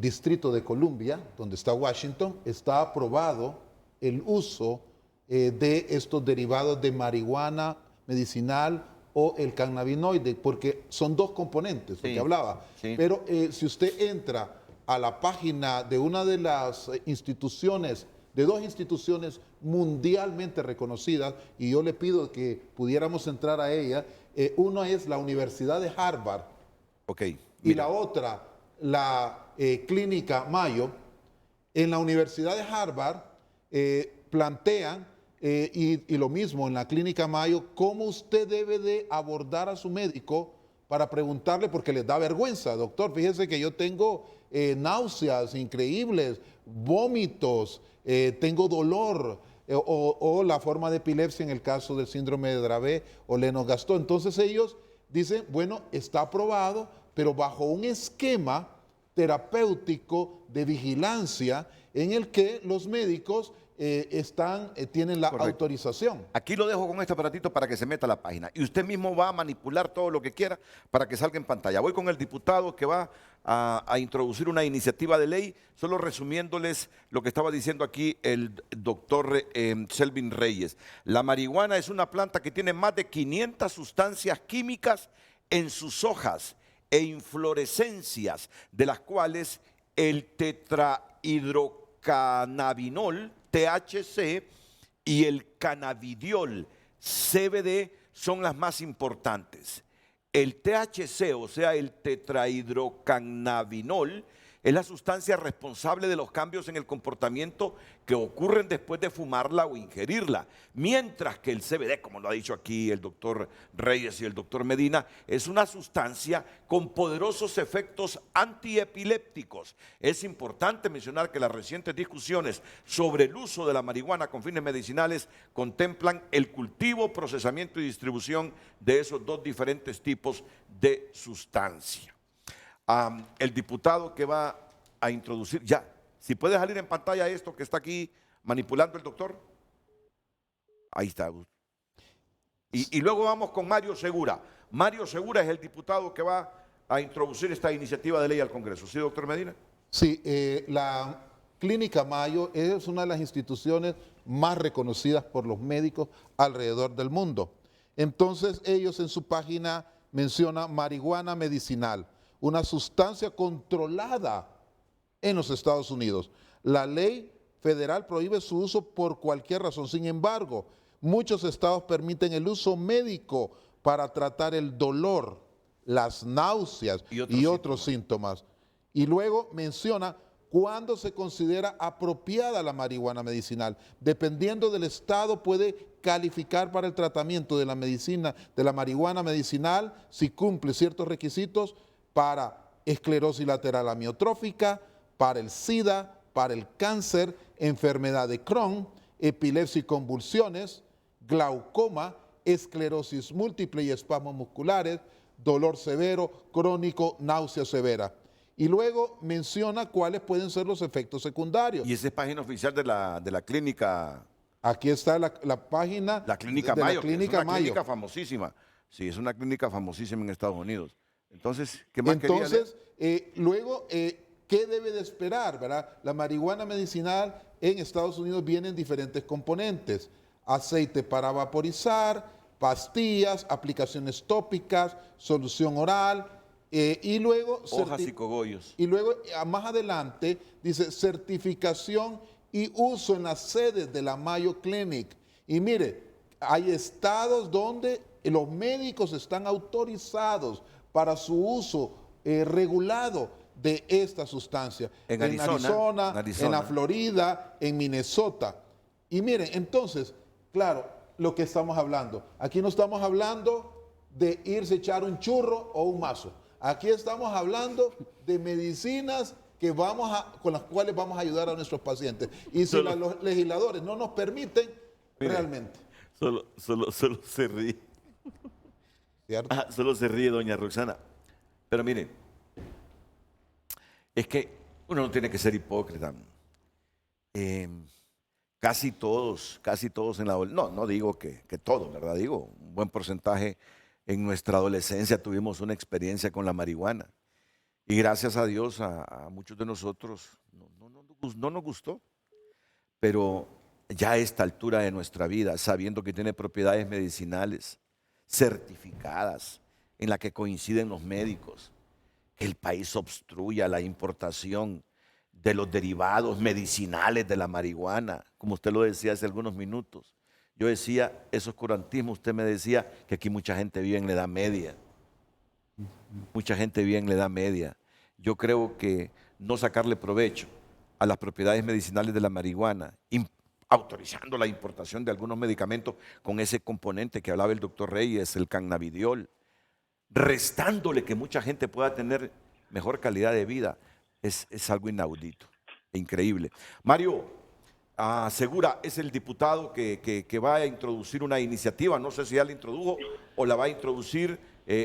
C: Distrito de Columbia, donde está Washington, está aprobado el uso de estos derivados de marihuana medicinal o el cannabinoide, porque son 2 componentes, lo
B: Sí,
C: que hablaba.
B: sí.
C: Pero si usted entra a la página de una de las instituciones, de 2 instituciones mundialmente reconocidas, y yo le pido que pudiéramos entrar a ella, una es la Universidad de Harvard,
B: Ok.
C: y
B: mira.
C: la otra, la Clínica Mayo. En la Universidad de Harvard plantean, y lo mismo en la Clínica Mayo, cómo usted debe de abordar a su médico para preguntarle, porque les da vergüenza, doctor, fíjese que yo tengo náuseas increíbles, vómitos, tengo dolor, o la forma de epilepsia en el caso del síndrome de Dravet o Lennox-Gastaut. Entonces ellos dicen, bueno, está aprobado, pero bajo un esquema terapéutico de vigilancia en el que los médicos tienen la
B: Correcto.
C: autorización.
B: Aquí lo dejo con este aparatito para que se meta a la página. Y usted mismo va a manipular todo lo que quiera para que salga en pantalla. Voy con el diputado que va a introducir una iniciativa de ley, solo resumiéndoles lo que estaba diciendo aquí el doctor Selvin Reyes. La marihuana es una planta que tiene más de 500 sustancias químicas en sus hojas e inflorescencias, de las cuales el tetrahidrocannabinol, THC, y el cannabidiol, CBD, son las más importantes. El THC, o sea, el tetrahidrocannabinol, es la sustancia responsable de los cambios en el comportamiento que ocurren después de fumarla o ingerirla. Mientras que el CBD, como lo ha dicho aquí el doctor Reyes y el doctor Medina, es una sustancia con poderosos efectos antiepilépticos. Es importante mencionar que las recientes discusiones sobre el uso de la marihuana con fines medicinales contemplan el cultivo, procesamiento y distribución de esos 2 diferentes tipos de sustancia. El diputado que va a introducir, ya, si puede salir en pantalla esto que está aquí manipulando el doctor. Ahí está. Y luego vamos con Mario Segura. Mario Segura es el diputado que va a introducir esta iniciativa de ley al Congreso. ¿Sí, doctor Medina?
C: Sí, la Clínica Mayo es una de las instituciones más reconocidas por los médicos alrededor del mundo. Entonces ellos en su página mencionan marihuana medicinal, una sustancia controlada en los Estados Unidos. La ley federal prohíbe su uso por cualquier razón. Sin embargo, muchos estados permiten el uso médico para tratar el dolor, las náuseas y otros síntomas. Y luego menciona cuándo se considera apropiada la marihuana medicinal. Dependiendo del estado puede calificar para el tratamiento de la medicina, de la marihuana medicinal, si cumple ciertos requisitos para esclerosis lateral amiotrófica, para el SIDA, para el cáncer, enfermedad de Crohn, epilepsia y convulsiones, glaucoma, esclerosis múltiple y espasmos musculares, dolor severo, crónico, náusea severa. Y luego menciona cuáles pueden ser los efectos secundarios.
B: Y esa es página oficial de la clínica.
C: Aquí está la página
B: La Clínica
C: de
B: Mayo,
C: la Clínica
B: es una
C: Mayo.
B: clínica famosísima. Sí, es una clínica famosísima en Estados Unidos. Entonces, ¿qué más quería leer?
C: Entonces, luego, ¿qué debe de esperar, verdad? La marihuana medicinal en Estados Unidos viene en diferentes componentes. Aceite para vaporizar, pastillas, aplicaciones tópicas, solución oral, y luego...
B: Hojas y cogollos.
C: Y luego, más adelante, dice certificación y uso en las sedes de la Mayo Clinic. Y mire, hay estados donde los médicos están autorizados para su uso regulado de esta sustancia.
B: En
C: Arizona,
B: Arizona.
C: en la Florida, en Minnesota. Y miren, entonces, claro, lo que estamos hablando. Aquí no estamos hablando de irse a echar un churro o un mazo. Aquí estamos hablando de medicinas con las cuales vamos a ayudar a nuestros pacientes. Y si los legisladores no nos permiten, realmente.
B: Solo se ríe.
C: ¿Cierto?
B: Solo se ríe doña Roxana. Pero miren, es que Uno no tiene que ser hipócrita. Eh, casi todos en la adolescencia, no digo que todos, ¿verdad? Digo, un buen porcentaje en nuestra adolescencia tuvimos una experiencia con la marihuana. Y gracias a Dios a muchos de nosotros no nos gustó. Pero ya a esta altura de nuestra vida, sabiendo que tiene propiedades medicinales certificadas, en la que coinciden los médicos, que el país obstruya la importación de los derivados medicinales de la marihuana, como usted lo decía hace algunos minutos. Yo decía, eso es oscurantismo. Usted me decía que aquí mucha gente vive en la Edad Media. Mucha gente vive en la Edad Media. Yo creo que no sacarle provecho a las propiedades medicinales de la marihuana, autorizando la importación de algunos medicamentos con ese componente que hablaba el doctor Reyes, el cannabidiol, restándole que mucha gente pueda tener mejor calidad de vida, es algo inaudito, increíble. Mario Segura es el diputado que va a introducir una iniciativa, no sé si ya la introdujo o la va a introducir.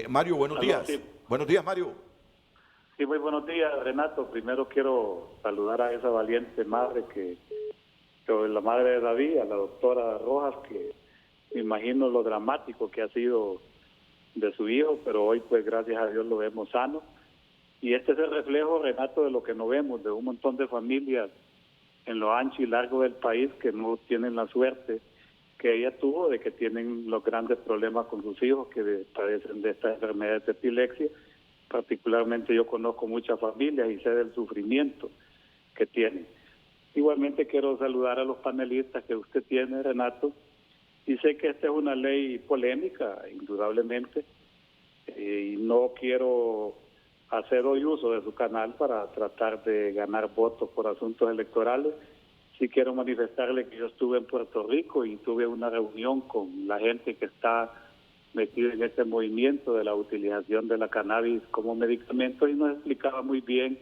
B: Mario, buenos días.
H: Sí.
B: Buenos días, Mario.
H: Sí, muy buenos días, Renato. Primero quiero saludar a esa valiente madre la madre de David, a la doctora Rojas, que me imagino lo dramático que ha sido de su hijo, pero hoy pues gracias a Dios lo vemos sano. Y este es el reflejo, Renato, de lo que no vemos, de un montón de familias en lo ancho y largo del país que no tienen la suerte que ella tuvo, de que tienen los grandes problemas con sus hijos que padecen de esta enfermedad de epilepsia. Particularmente yo conozco muchas familias y sé del sufrimiento que tienen. Igualmente quiero saludar a los panelistas que usted tiene, Renato, y sé que esta es una ley polémica, indudablemente, y no quiero hacer hoy uso de su canal para tratar de ganar votos por asuntos electorales. Sí quiero manifestarle que yo estuve en Puerto Rico y tuve una reunión con la gente que está metida en este movimiento de la utilización de la cannabis como medicamento y nos explicaba muy bien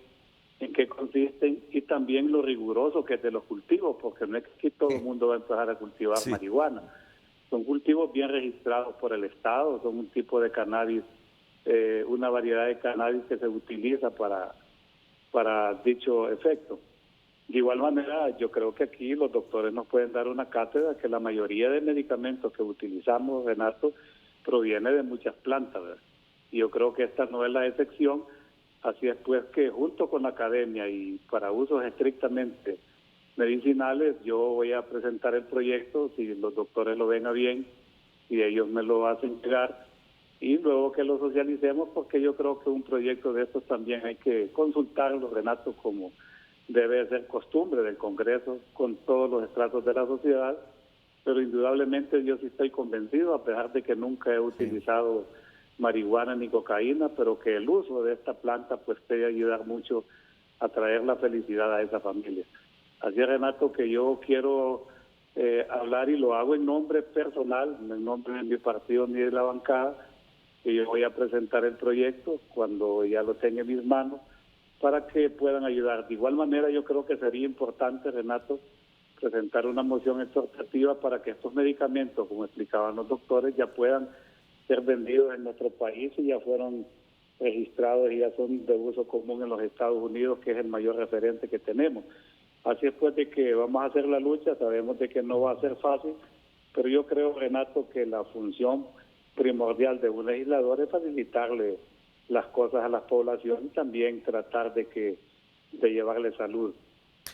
H: en qué consisten y también lo riguroso que es de los cultivos, porque no es que todo el mundo va a empezar a cultivar marihuana. Son cultivos bien registrados por el Estado, son un tipo de cannabis, una variedad de cannabis que se utiliza para dicho efecto. De igual manera, yo creo que aquí los doctores nos pueden dar una cátedra que la mayoría de medicamentos que utilizamos, Renato, proviene de muchas plantas, ¿verdad? Y yo creo que esta no es la excepción. Así es pues que junto con la academia y para usos estrictamente medicinales, yo voy a presentar el proyecto, si los doctores lo ven a bien y ellos me lo hacen llegar, y luego que lo socialicemos, porque yo creo que un proyecto de estos también hay que consultarlo, Renato, como debe ser costumbre del Congreso con todos los estratos de la sociedad, pero indudablemente yo sí estoy convencido, a pesar de que nunca he utilizado marihuana ni cocaína, pero que el uso de esta planta pues puede ayudar mucho a traer la felicidad a esa familia. Así es, Renato, que yo quiero hablar y lo hago en nombre personal, en nombre de mi partido ni de la bancada, que yo voy a presentar el proyecto cuando ya lo tenga en mis manos para que puedan ayudar. De igual manera yo creo que sería importante, Renato, presentar una moción exhortativa para que estos medicamentos, como explicaban los doctores, ya puedan ser vendidos en nuestro país y ya fueron registrados y ya son de uso común en los Estados Unidos, que es el mayor referente que tenemos. Así es pues de que vamos a hacer la lucha, sabemos de que no va a ser fácil, pero yo creo, Renato, que la función primordial de un legislador es facilitarle las cosas a la población y también tratar de llevarle salud.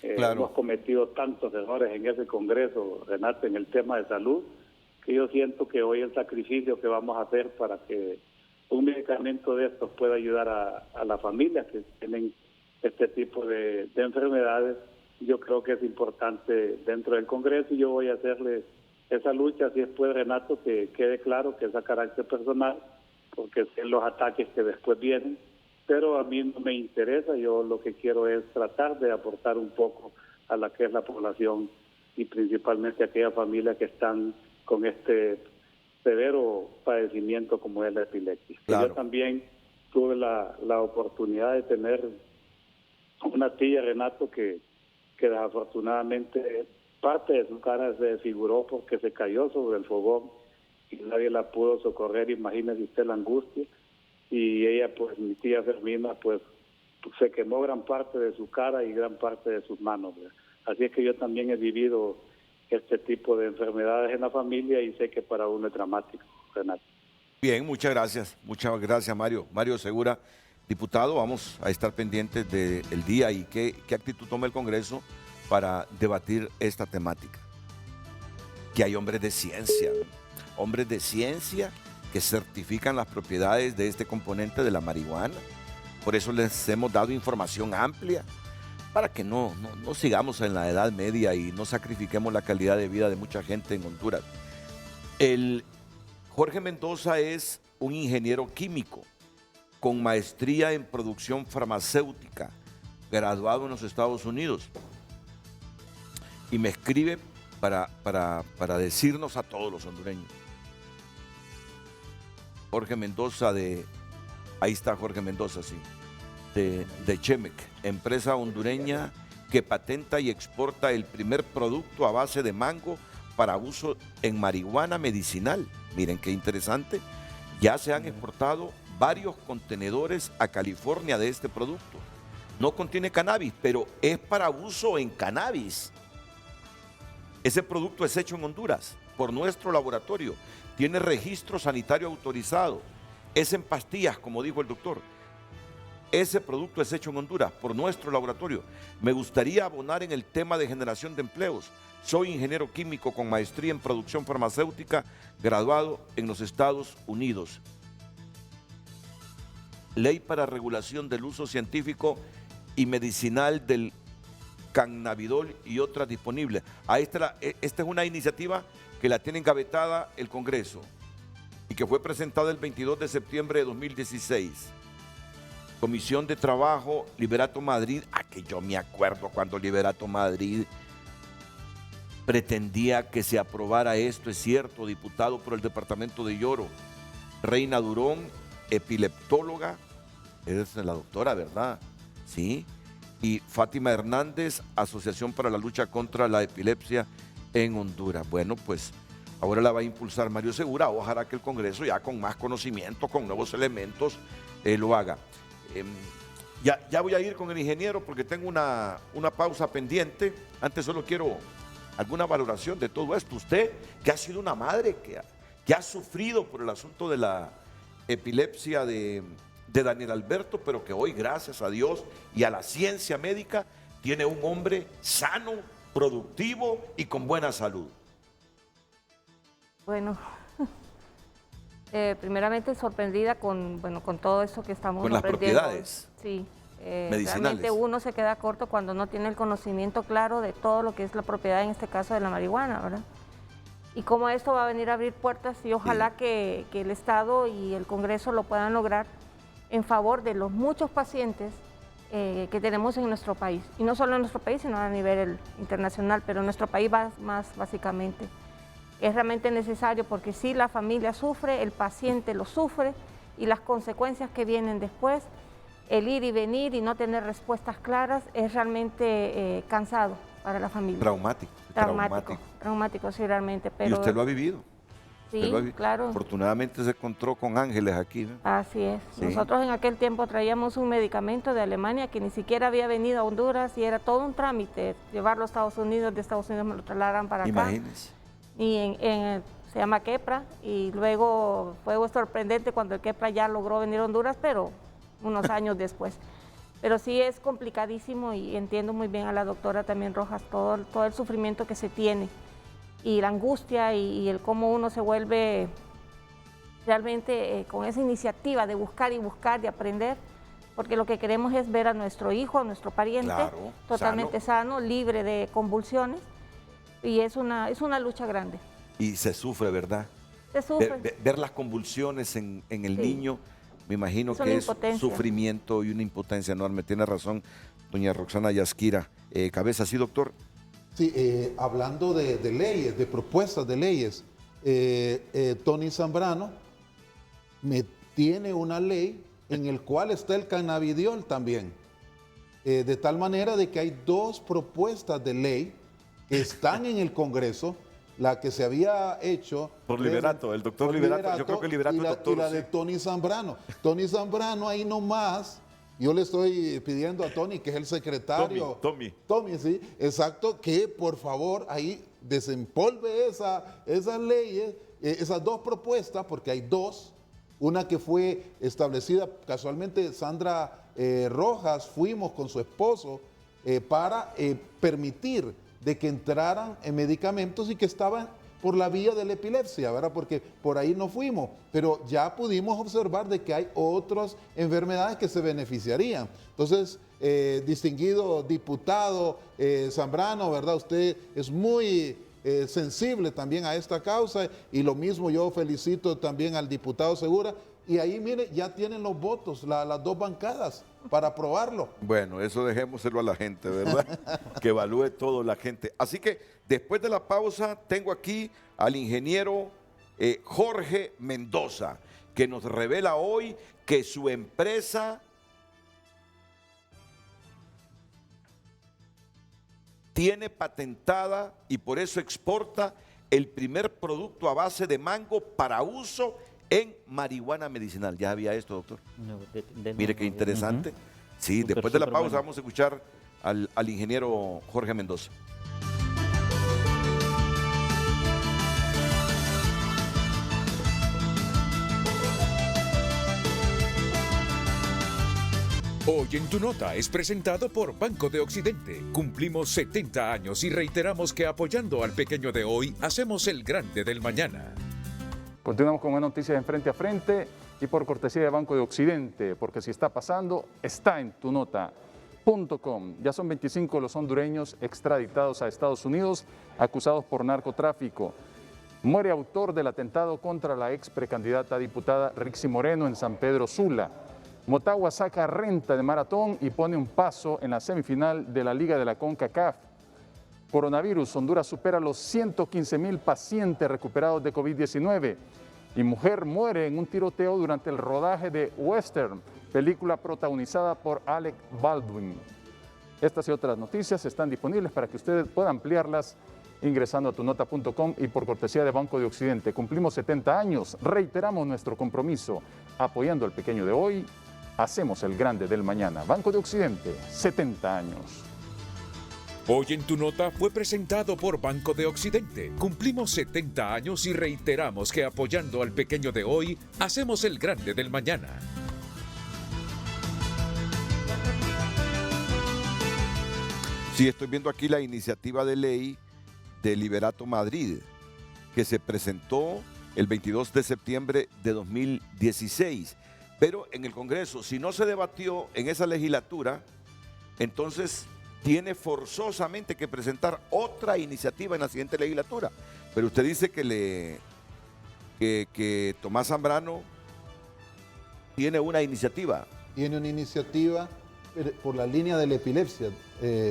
B: Claro.
H: Hemos cometido tantos errores en ese Congreso, Renato, en el tema de salud, que yo siento que hoy el sacrificio que vamos a hacer para que un medicamento de estos pueda ayudar a las familias que tienen este tipo de enfermedades, yo creo que es importante dentro del Congreso y yo voy a hacerle esa lucha, así es pues, Renato, que quede claro que es a carácter personal, porque sé los ataques que después vienen, pero a mí no me interesa, yo lo que quiero es tratar de aportar un poco a la que es la población y principalmente a aquellas familias que están con este severo padecimiento como es la epilepsia.
B: Claro.
H: Yo también tuve la oportunidad de tener una tía, Renato, que desafortunadamente parte de su cara se desfiguró porque se cayó sobre el fogón y nadie la pudo socorrer. Imagínese usted la angustia. Y ella, pues mi tía Fermina, pues se quemó gran parte de su cara y gran parte de sus manos, ¿verdad? Así es que yo también he vivido este tipo de enfermedades en la familia y sé que para uno es dramático, Renato.
B: Bien, muchas gracias Mario. Mario Segura, diputado, vamos a estar pendientes del día y qué actitud toma el Congreso para debatir esta temática. Que hay hombres de ciencia que certifican las propiedades de este componente de la marihuana. Por eso les hemos dado información amplia para que no sigamos en la Edad Media y no sacrifiquemos la calidad de vida de mucha gente en Honduras. Jorge Mendoza es un ingeniero químico con maestría en producción farmacéutica, graduado en los Estados Unidos. Y me escribe para decirnos a todos los hondureños. Jorge Mendoza ahí está Jorge Mendoza, sí, de Chemec, empresa hondureña que patenta y exporta el primer producto a base de mango para uso en marihuana medicinal. Miren qué interesante. Ya se han exportado varios contenedores a California de este producto. No contiene cannabis, pero es para uso en cannabis. Ese producto es hecho en Honduras por nuestro laboratorio. Tiene registro sanitario autorizado. Es en pastillas, como dijo el doctor. Ese producto es hecho en Honduras por nuestro laboratorio. Me gustaría abonar en el tema de generación de empleos. Soy ingeniero químico con maestría en producción farmacéutica, graduado en los Estados Unidos. Ley para regulación del uso científico y medicinal del cannabidol y otras disponibles. Esta es una iniciativa que la tiene engavetada el Congreso y que fue presentada el 22 de septiembre de 2016. Comisión de Trabajo, Liberato Madrid. Que yo me acuerdo cuando Liberato Madrid pretendía que se aprobara esto, es cierto, diputado por el departamento de Lloro. Reina Durón, epileptóloga, es la doctora, ¿verdad? Sí. Y Fátima Hernández, Asociación para la Lucha contra la Epilepsia en Honduras. Bueno, pues ahora la va a impulsar Mario Segura. Ojalá que el Congreso ya con más conocimiento, con nuevos elementos, lo haga. Ya voy a ir con el ingeniero porque tengo una pausa pendiente. Antes solo quiero alguna valoración de todo esto. Usted, que ha sido una madre que ha sufrido por el asunto de la epilepsia de Daniel Alberto, pero que hoy, gracias a Dios y a la ciencia médica, tiene un hombre sano, productivo y con buena salud.
E: Bueno, primeramente sorprendida con todo esto que estamos
B: con
E: aprendiendo.
B: Las propiedades.
E: Sí.
B: Medicinales.
E: Realmente uno se queda corto cuando no tiene el conocimiento claro de todo lo que es la propiedad, en este caso de la marihuana, ¿verdad? Y cómo esto va a venir a abrir puertas y ojalá que el Estado y el Congreso lo puedan lograr en favor de los muchos pacientes que tenemos en nuestro país. Y no solo en nuestro país, sino a nivel internacional, pero en nuestro país más básicamente. Es realmente necesario porque si la familia sufre, el paciente lo sufre y las consecuencias que vienen después, el ir y venir y no tener respuestas claras es realmente cansado para la familia. Traumático, sí, realmente. Pero,
B: y usted lo ha vivido.
E: Sí, claro.
B: Afortunadamente se encontró con ángeles aquí, ¿no?
E: Así es. Sí. Nosotros en aquel tiempo traíamos un medicamento de Alemania que ni siquiera había venido a Honduras y era todo un trámite llevarlo a Estados Unidos, de Estados Unidos me lo trasladaran para acá.
B: Imagínense.
E: Y se llama Keppra y luego fue sorprendente cuando el Keppra ya logró venir a Honduras, pero unos años después. Pero sí es complicadísimo y entiendo muy bien a la doctora también Rojas todo el sufrimiento que se tiene y la angustia y el cómo uno se vuelve realmente con esa iniciativa de buscar y buscar y aprender, porque lo que queremos es ver a nuestro hijo, a nuestro pariente, totalmente sano, libre de convulsiones, y es una lucha grande.
B: Y se sufre, ¿verdad?
E: Se sufre.
B: Ver las convulsiones en el niño, me imagino que es sufrimiento y una impotencia enorme. Tiene razón doña Roxana Yasquira. Cabeza, ¿sí, doctor?
C: Sí, hablando de leyes, de propuestas de leyes, Tony Zambrano me tiene una ley en el cual está el cannabidiol también. De tal manera de que hay dos propuestas de ley que están en el Congreso, la que se había hecho
B: por Liberato, el doctor Liberato, yo creo que Liberato
C: y la de Tony Zambrano. Tony Zambrano ahí nomás yo le estoy pidiendo a Tony, que es el secretario. Tommy, sí, exacto, que por favor ahí desempolve esas leyes, esas dos propuestas, porque hay dos. Una que fue establecida, casualmente Sandra Rojas, fuimos con su esposo para permitir de que entraran medicamentos y que estaban por la vía de la epilepsia, ¿verdad? Porque por ahí no fuimos, pero ya pudimos observar de que hay otras enfermedades que se beneficiarían. Entonces, distinguido diputado Zambrano, ¿verdad? Usted es muy sensible también a esta causa, y lo mismo yo felicito también al diputado Segura, y ahí mire, ya tienen los votos, las dos bancadas para aprobarlo.
B: Bueno, eso dejémoselo a la gente, ¿verdad? Que evalúe todo la gente. Así que después de la pausa tengo aquí al ingeniero Jorge Mendoza, que nos revela hoy que su empresa tiene patentada y por eso exporta el primer producto a base de mango para uso en marihuana medicinal. ¿Ya había esto, doctor?
D: No,
B: Mire qué interesante. Sí,
D: Súper,
B: después de la
D: súper
B: pausa
D: bueno.
B: vamos a escuchar al ingeniero Jorge Mendoza.
I: Hoy en Tu Nota es presentado por Banco de Occidente. Cumplimos 70 años y reiteramos que apoyando al pequeño de hoy, hacemos el grande del mañana.
J: Continuamos con más noticias en Frente a Frente y por cortesía de Banco de Occidente, porque si está pasando, está en tunota.com. Ya son 25 los hondureños extraditados a Estados Unidos acusados por narcotráfico. Muere autor del atentado contra la ex precandidata a diputada Rixi Moreno en San Pedro Sula. Motagua saca renta de maratón y pone un paso en la semifinal de la Liga de la CONCACAF. Coronavirus, Honduras supera los 115,000 pacientes recuperados de COVID-19. Y mujer muere en un tiroteo durante el rodaje de Western, película protagonizada por Alec Baldwin. Estas y otras noticias están disponibles para que usted pueda ampliarlas ingresando a tunota.com y por cortesía de Banco de Occidente. Cumplimos 70 años, reiteramos nuestro compromiso, apoyando al pequeño de hoy, hacemos el grande del mañana. Banco de Occidente, 70 años.
I: Hoy en Tu Nota fue presentado por Banco de Occidente. Cumplimos 70 años y reiteramos que apoyando al pequeño de hoy, hacemos el grande del mañana.
B: Sí, estoy viendo aquí la iniciativa de ley de Liberato Madrid, que se presentó el 22 de septiembre de 2016. Pero en el Congreso, si no se debatió en esa legislatura, entonces tiene forzosamente que presentar otra iniciativa en la siguiente legislatura. Pero usted dice que Tomás Zambrano tiene una iniciativa.
C: Tiene una iniciativa por la línea de la epilepsia.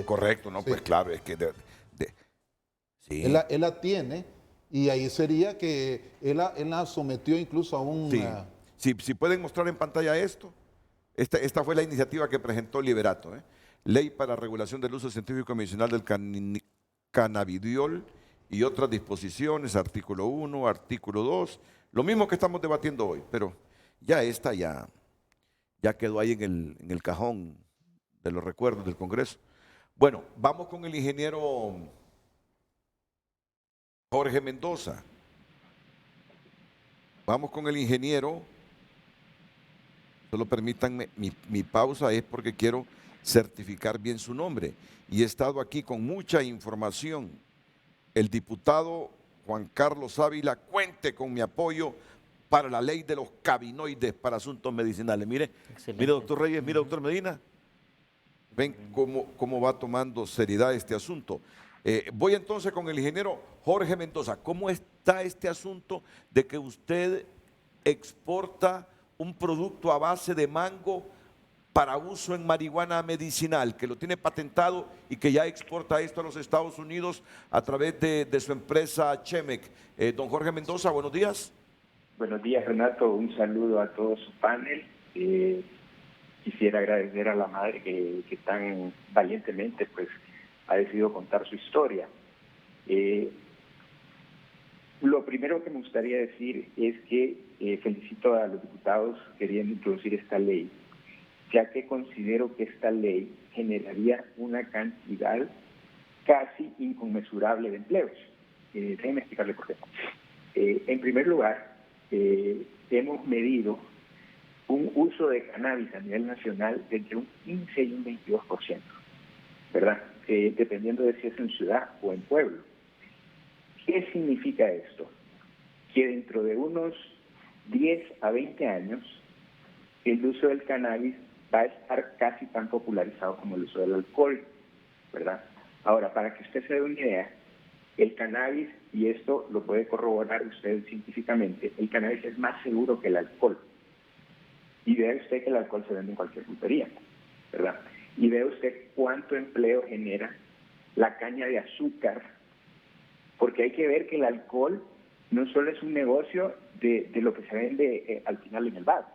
B: Correcto, ¿no?
C: Sí.
B: Pues claro, es que... sí.
C: Él la tiene, y ahí sería que él la sometió incluso a un...
B: Sí. Si pueden mostrar en pantalla esto, esta fue la iniciativa que presentó Liberato, Ley para regulación del uso científico y medicinal del cannabidiol y otras disposiciones, artículo 1, artículo 2, lo mismo que estamos debatiendo hoy, pero ya esta ya quedó ahí en el cajón de los recuerdos del Congreso. Bueno, vamos con el ingeniero Jorge Mendoza. Vamos con el ingeniero. Solo permítanme, mi pausa es porque quiero certificar bien su nombre. Y he estado aquí con mucha información. El diputado Juan Carlos Ávila, cuente con mi apoyo para la ley de los cannabinoides para asuntos medicinales. Mire, mire, doctor Reyes, mire, doctor Medina. Ven cómo va tomando seriedad este asunto. Voy entonces con el ingeniero Jorge Mendoza. ¿Cómo está este asunto de que usted exporta un producto a base de mango para uso en marihuana medicinal, que lo tiene patentado y que ya exporta esto a los Estados Unidos a través de su empresa Chemec? Don Jorge Mendoza, buenos días.
K: Buenos días, Renato. Un saludo a todo su panel. Quisiera agradecer a la madre que tan valientemente pues ha decidido contar su historia. Lo primero que me gustaría decir es que felicito a los diputados queriendo introducir esta ley, ya que considero que esta ley generaría una cantidad casi inconmensurable de empleos. Déjenme explicarle por qué. En primer lugar, hemos medido un uso de cannabis a nivel nacional entre un 15 y un 22%, ¿verdad? Dependiendo de si es en ciudad o en pueblo. ¿Qué significa esto? Que dentro de unos 10 a 20 años, el uso del cannabis va a estar casi tan popularizado como el uso del alcohol, ¿verdad? Ahora, para que usted se dé una idea, el cannabis, y esto lo puede corroborar usted científicamente, el cannabis es más seguro que el alcohol. Y vea usted que el alcohol se vende en cualquier pulpería, ¿verdad? Y vea usted cuánto empleo genera la caña de azúcar, porque hay que ver que el alcohol no solo es un negocio de lo que se vende al final en el bar,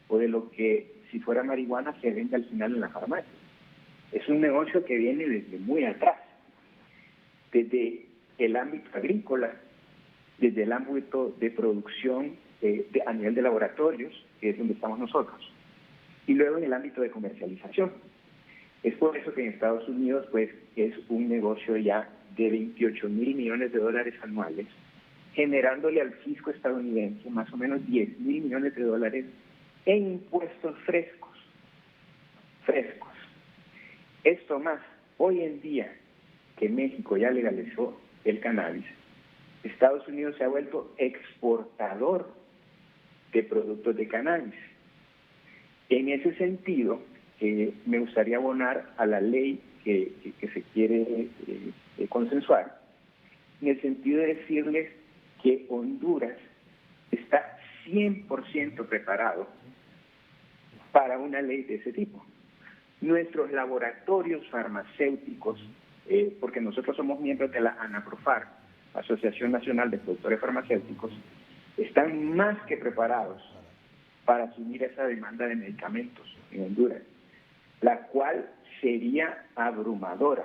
K: o de lo que, si fuera marihuana, se vende al final en la farmacia. Es un negocio que viene desde muy atrás, desde el ámbito agrícola, desde el ámbito de producción a nivel de laboratorios, que es donde estamos nosotros, y luego en el ámbito de comercialización. Es por eso que en Estados Unidos pues es un negocio ya de 28.000 millones de dólares anuales, generándole al fisco estadounidense más o menos 10.000 millones de dólares en impuestos frescos. Esto más, hoy en día que México ya legalizó el cannabis, Estados Unidos se ha vuelto exportador de productos de cannabis. En ese sentido, me gustaría abonar a la ley que se quiere consensuar, en el sentido de decirles que Honduras está 100% preparado para una ley de ese tipo. Nuestros laboratorios farmacéuticos, porque nosotros somos miembros de la ANAPROFAR, Asociación Nacional de Productores Farmacéuticos, están más que preparados para asumir esa demanda de medicamentos en Honduras, la cual sería abrumadora,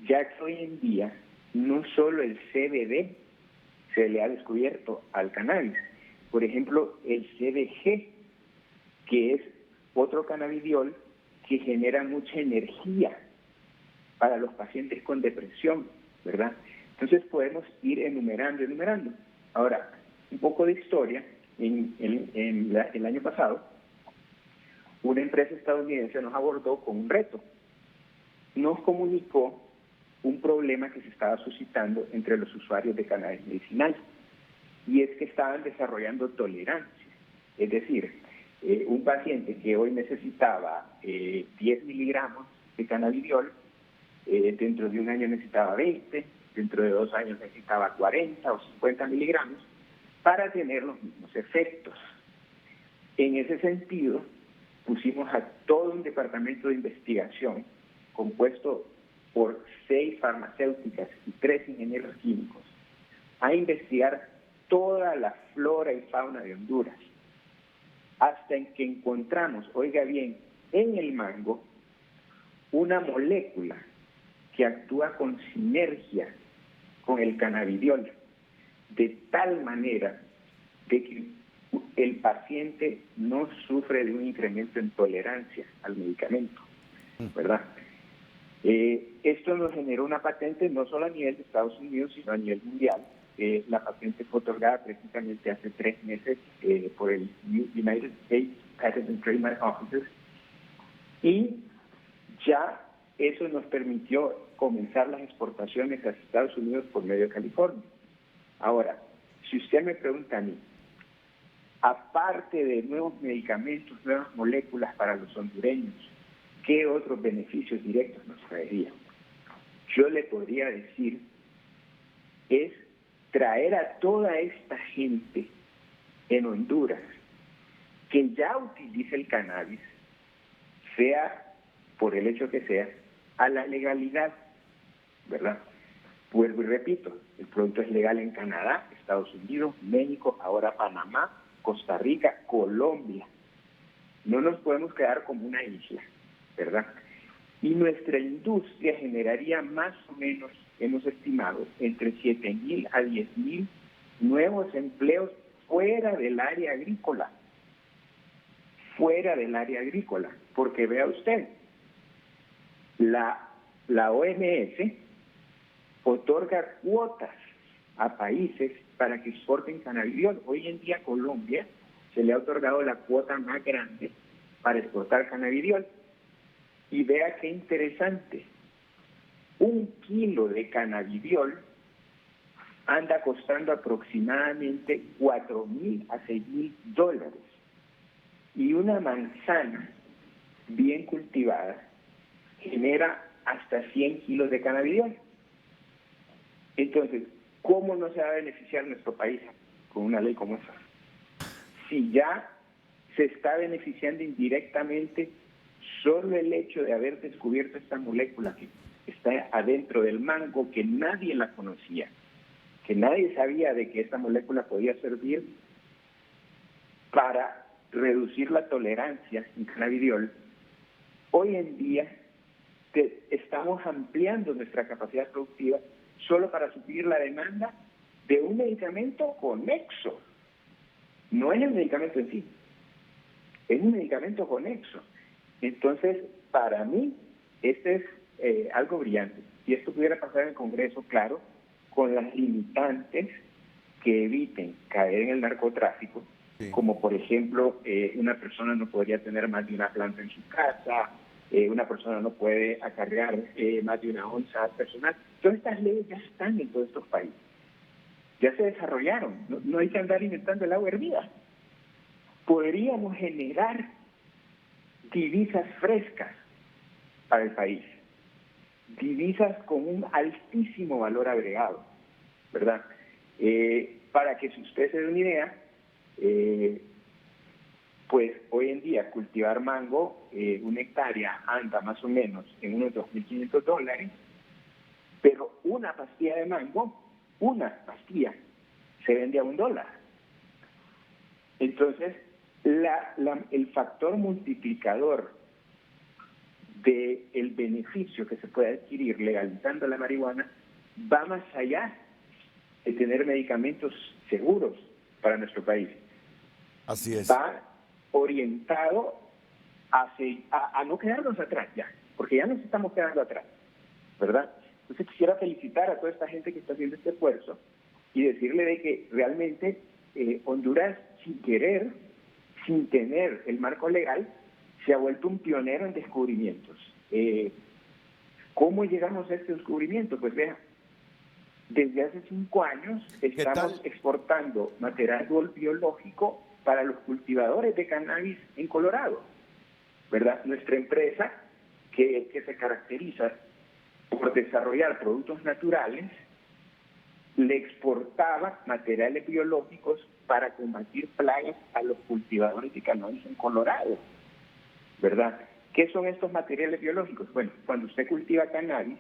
K: ya que hoy en día no solo el CBD se le ha descubierto al cannabis, por ejemplo el CBG, que es otro cannabidiol que genera mucha energía para los pacientes con depresión, ¿verdad? Entonces podemos ir enumerando. Ahora, un poco de historia. El año pasado, una empresa estadounidense nos abordó con un reto. Nos comunicó un problema que se estaba suscitando entre los usuarios de cannabis medicinal, y es que estaban desarrollando tolerancia. Es decir, un paciente que hoy necesitaba 10 miligramos de cannabidiol, dentro de un año necesitaba 20, dentro de 2 años necesitaba 40 o 50 miligramos para tener los mismos efectos. En ese sentido, pusimos a todo un departamento de investigación compuesto por 6 farmacéuticas y 3 ingenieros químicos a investigar toda la flora y fauna de Honduras, hasta en que encontramos, oiga bien, en el mango, una molécula que actúa con sinergia con el cannabidiol, de tal manera de que el paciente no sufre de un incremento en tolerancia al medicamento, ¿verdad? Esto nos generó una patente no solo a nivel de Estados Unidos, sino a nivel mundial. La patente fue otorgada precisamente hace 3 meses por el United States Patent and Trademark Office, y ya eso nos permitió comenzar las exportaciones a Estados Unidos por medio de California. Ahora, si usted me pregunta a mí, aparte de nuevos medicamentos, nuevas moléculas para los hondureños, ¿qué otros beneficios directos nos traería? Yo le podría decir, es traer a toda esta gente en Honduras que ya utiliza el cannabis, sea por el hecho que sea, a la legalidad, ¿verdad? Vuelvo y repito, el producto es legal en Canadá, Estados Unidos, México, ahora Panamá, Costa Rica, Colombia. No nos podemos quedar como una isla, ¿verdad? Y nuestra industria generaría más o menos, hemos estimado, entre 7.000 a 10.000 nuevos empleos fuera del área agrícola. fuera del área agrícola, porque vea usted, la OMS otorga cuotas a países para que exporten cannabidiol. Hoy en día Colombia se le ha otorgado la cuota más grande para exportar cannabidiol. Y vea qué interesante, 1 kilo de cannabidiol anda costando aproximadamente $4,000 a $6,000. Y una manzana bien cultivada genera hasta 100 kilos de cannabidiol. Entonces, ¿cómo no se va a beneficiar nuestro país con una ley como esa? Si ya se está beneficiando indirectamente solo el hecho de haber descubierto esta molécula que está adentro del mango, que nadie la conocía, que nadie sabía de que esta molécula podía servir para reducir la tolerancia en cannabidiol. Hoy en día estamos ampliando nuestra capacidad productiva solo para suplir la demanda de un medicamento conexo. No es el medicamento en sí, es un medicamento conexo. Entonces, para mí, este es algo brillante. Si esto pudiera pasar en el Congreso, claro, con las limitantes que eviten caer en el narcotráfico, sí, como por ejemplo, una persona no podría tener más de una planta en su casa, una persona no puede acarrear más de una onza personal. Todas estas leyes ya están en todos estos países, ya se desarrollaron, no hay que andar inventando el agua hervida. Podríamos generar divisas frescas para el país, divisas con un altísimo valor agregado, ¿verdad? Para que si usted se dé una idea, pues hoy en día cultivar mango, una hectárea anda más o menos en unos $2,500, pero una pastilla de mango, una pastilla, se vende a $1. Entonces, el factor multiplicador del beneficio que se puede adquirir legalizando la marihuana va más allá de tener medicamentos seguros para nuestro país.
B: Así es.
K: Va orientado a no quedarnos atrás ya, porque ya nos estamos quedando atrás, ¿verdad? Entonces quisiera felicitar a toda esta gente que está haciendo este esfuerzo y decirle de que realmente Honduras, sin querer, sin tener el marco legal, se ha vuelto un pionero en descubrimientos. ¿Cómo llegamos a este descubrimiento? Pues vea, desde hace 5 años estamos exportando material biológico para los cultivadores de cannabis en Colorado, ¿verdad? Nuestra empresa, que se caracteriza por desarrollar productos naturales, le exportaba materiales biológicos para combatir plagas a los cultivadores de cannabis en Colorado, ¿verdad? ¿Qué son estos materiales biológicos? Bueno, cuando usted cultiva cannabis,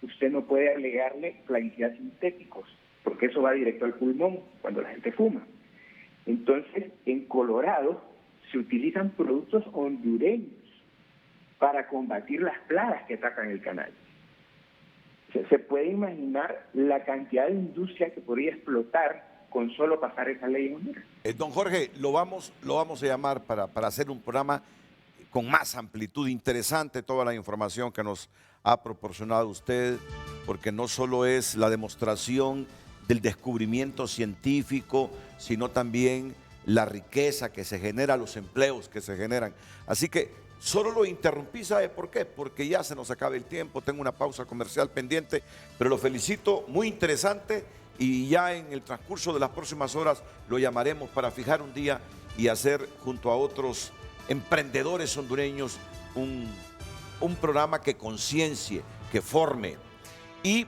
K: usted no puede agregarle plaguicidas sintéticos, porque eso va directo al pulmón cuando la gente fuma. Entonces, en Colorado se utilizan productos hondureños para combatir las plagas que atacan el cannabis. Se puede imaginar la cantidad de industria que podría explotar con solo pasar esa ley en Honduras.
B: Don Jorge, lo vamos a llamar para hacer un programa con más amplitud. Interesante toda la información que nos ha proporcionado usted, porque no solo es la demostración del descubrimiento científico, sino también la riqueza que se genera, los empleos que se generan. Así que solo lo interrumpí, ¿sabe por qué? Porque ya se nos acaba el tiempo, tengo una pausa comercial pendiente, pero lo felicito, muy interesante, y ya en el transcurso de las próximas horas lo llamaremos para fijar un día y hacer junto a otros emprendedores hondureños un programa que conciencie, que forme. Y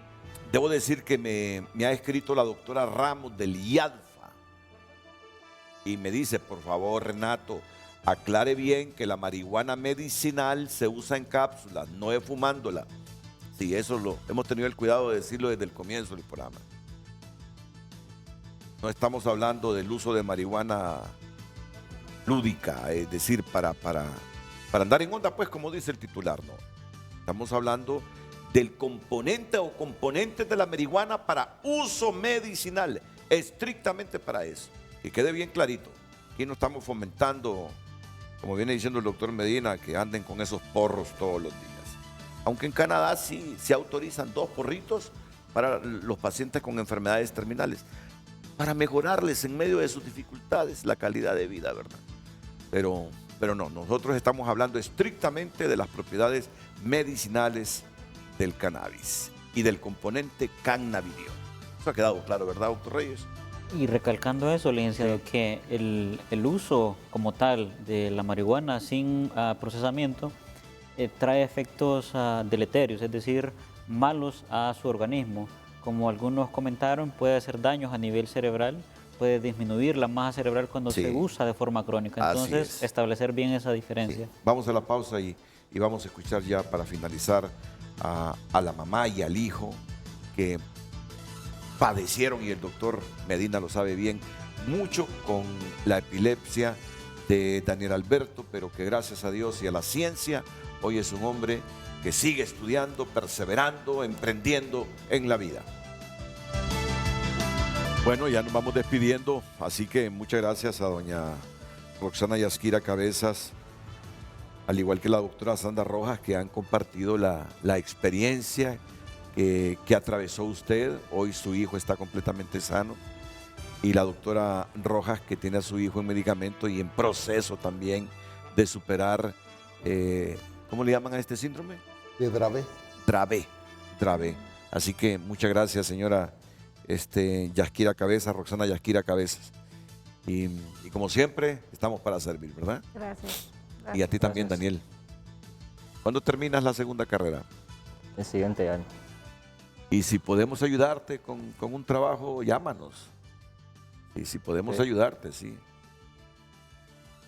B: debo decir que me ha escrito la doctora Ramos del IADFA y me dice, por favor, Renato, aclare bien que la marihuana medicinal se usa en cápsulas, no es fumándola. Sí, eso hemos tenido el cuidado de decirlo desde el comienzo del programa. No estamos hablando del uso de marihuana lúdica, es decir, para andar en onda, pues, como dice el titular, no. Estamos hablando del componente o componentes de la marihuana para uso medicinal, estrictamente para eso. Que quede bien clarito. Aquí no estamos fomentando como viene diciendo el doctor Medina, que anden con esos porros todos los días. Aunque en Canadá sí se autorizan 2 porritos para los pacientes con enfermedades terminales, para mejorarles en medio de sus dificultades la calidad de vida, ¿verdad? Pero no, nosotros estamos hablando estrictamente de las propiedades medicinales del cannabis y del componente cannabidiol. Eso ha quedado claro, ¿verdad, doctor Reyes?
D: Y recalcando eso, licenciado, que el uso como tal de la marihuana sin procesamiento trae efectos deleterios, es decir, malos a su organismo. Como algunos comentaron, puede hacer daños a nivel cerebral, puede disminuir la masa cerebral cuando se usa de forma crónica. Entonces, establecer bien esa diferencia.
B: Sí. Vamos a la pausa y vamos a escuchar ya para finalizar a la mamá y al hijo que padecieron, y el doctor Medina lo sabe bien, mucho con la epilepsia de Daniel Alberto, pero que gracias a Dios y a la ciencia, hoy es un hombre que sigue estudiando, perseverando, emprendiendo en la vida. Bueno, ya nos vamos despidiendo, así que muchas gracias a doña Roxana Yasquira Cabezas, al igual que la doctora Sandra Rojas, que han compartido la experiencia que atravesó usted. Hoy su hijo está completamente sano. Y la doctora Rojas, que tiene a su hijo en medicamento y en proceso también de superar, ¿cómo le llaman a este síndrome?
C: De Dravet.
B: Dravet. Así que muchas gracias, señora Yasquira Cabezas, Roxana Yasquira Cabezas. Y como siempre, estamos para servir, ¿verdad?
E: Gracias.
B: Y a ti también, Daniel. ¿Cuándo terminas la segunda carrera?
F: El siguiente año.
B: Y si podemos ayudarte con un trabajo, llámanos. Y si podemos ayudarte, sí.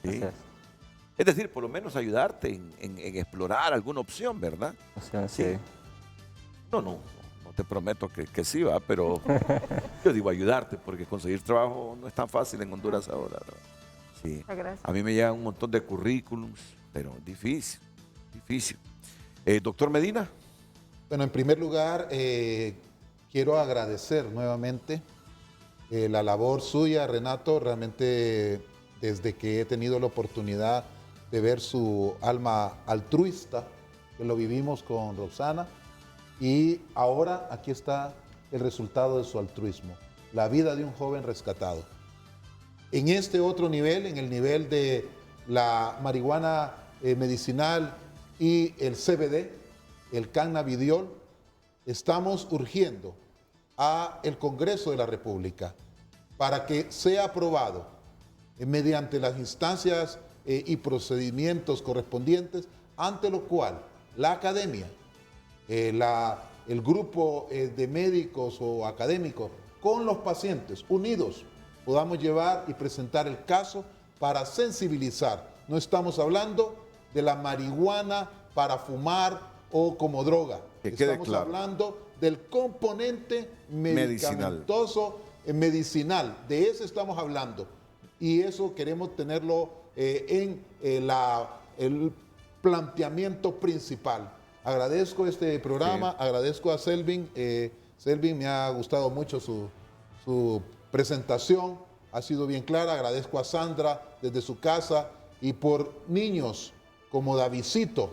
F: Gracias.
B: Es decir, por lo menos ayudarte en explorar alguna opción, ¿verdad?
F: Sí.
B: No te prometo que sí, va, pero yo digo ayudarte, porque conseguir trabajo no es tan fácil en Honduras ahora, ¿verdad? Sí. A mí me llegan un montón de currículums, pero difícil. Doctor Medina.
C: Bueno, en primer lugar, quiero agradecer nuevamente la labor suya, Renato. Realmente, desde que he tenido la oportunidad de ver su alma altruista, que lo vivimos con Roxana, y ahora aquí está el resultado de su altruismo, la vida de un joven rescatado. En este otro nivel, en el nivel de la marihuana medicinal y el CBD, el cannabidiol, estamos urgiendo al Congreso de la República para que sea aprobado mediante las instancias y procedimientos correspondientes, ante lo cual la academia, el grupo de médicos o académicos con los pacientes unidos podamos llevar y presentar el caso para sensibilizar. No estamos hablando de la marihuana para fumar o como droga. Estamos hablando del componente medicamentoso medicinal. De eso estamos hablando. Y eso queremos tenerlo en el planteamiento principal. Agradezco este programa, agradezco a Selvin. Selvin, me ha gustado mucho su presentación, ha sido bien clara. Agradezco a Sandra desde su casa, y por niños como Davidcito,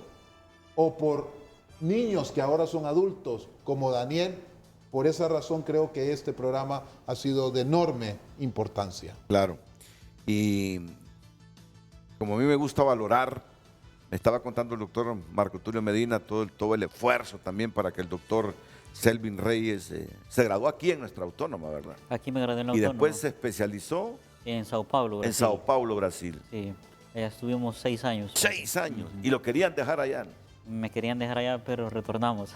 C: o por niños que ahora son adultos como Daniel. Por esa razón creo que este programa ha sido de enorme importancia.
B: Claro. Y como a mí me gusta valorar, me estaba contando el doctor Marco Tulio Medina todo el esfuerzo también para que el doctor Selvin Reyes se graduó aquí en nuestra autónoma, ¿verdad?
D: Aquí me gradué en la
B: y
D: autónoma.
B: después se especializó
D: en Sao Paulo, Brasil.
B: En Sao Paulo, Brasil.
D: Sí, allá estuvimos 6 años.
B: 6 años. Y lo querían dejar allá.
D: Me querían dejar allá, pero retornamos.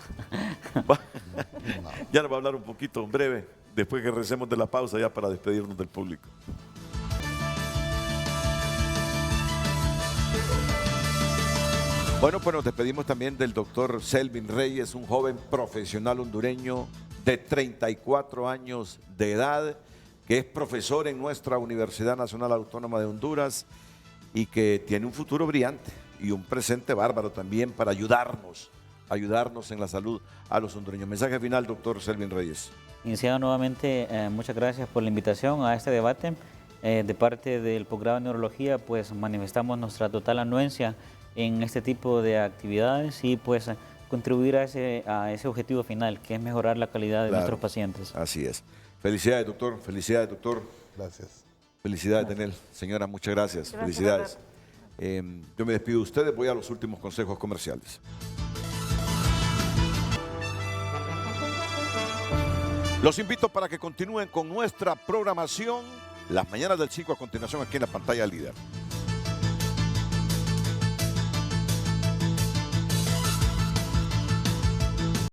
B: Ya nos va a hablar un poquito, en breve, después que recemos de la pausa, ya para despedirnos del público. Bueno, pues nos despedimos también del doctor Selvin Reyes, un joven profesional hondureño de 34 años de edad, que es profesor en nuestra Universidad Nacional Autónoma de Honduras y que tiene un futuro brillante y un presente bárbaro también para ayudarnos en la salud a los hondureños. Mensaje final, doctor Selvin Reyes.
D: Iniciado nuevamente, muchas gracias por la invitación a este debate. De parte del posgrado de neurología, pues manifestamos nuestra total anuencia en este tipo de actividades y pues contribuir a ese objetivo final, que es mejorar la calidad de nuestros pacientes.
B: Así es. Felicidades, doctor. Felicidades, doctor.
C: Gracias.
B: Felicidades, Daniel. Señora, muchas gracias. Felicidades. Yo me despido de ustedes. Voy a los últimos consejos comerciales. Los invito para que continúen con nuestra programación. Las mañanas del 5 a continuación aquí en la pantalla líder.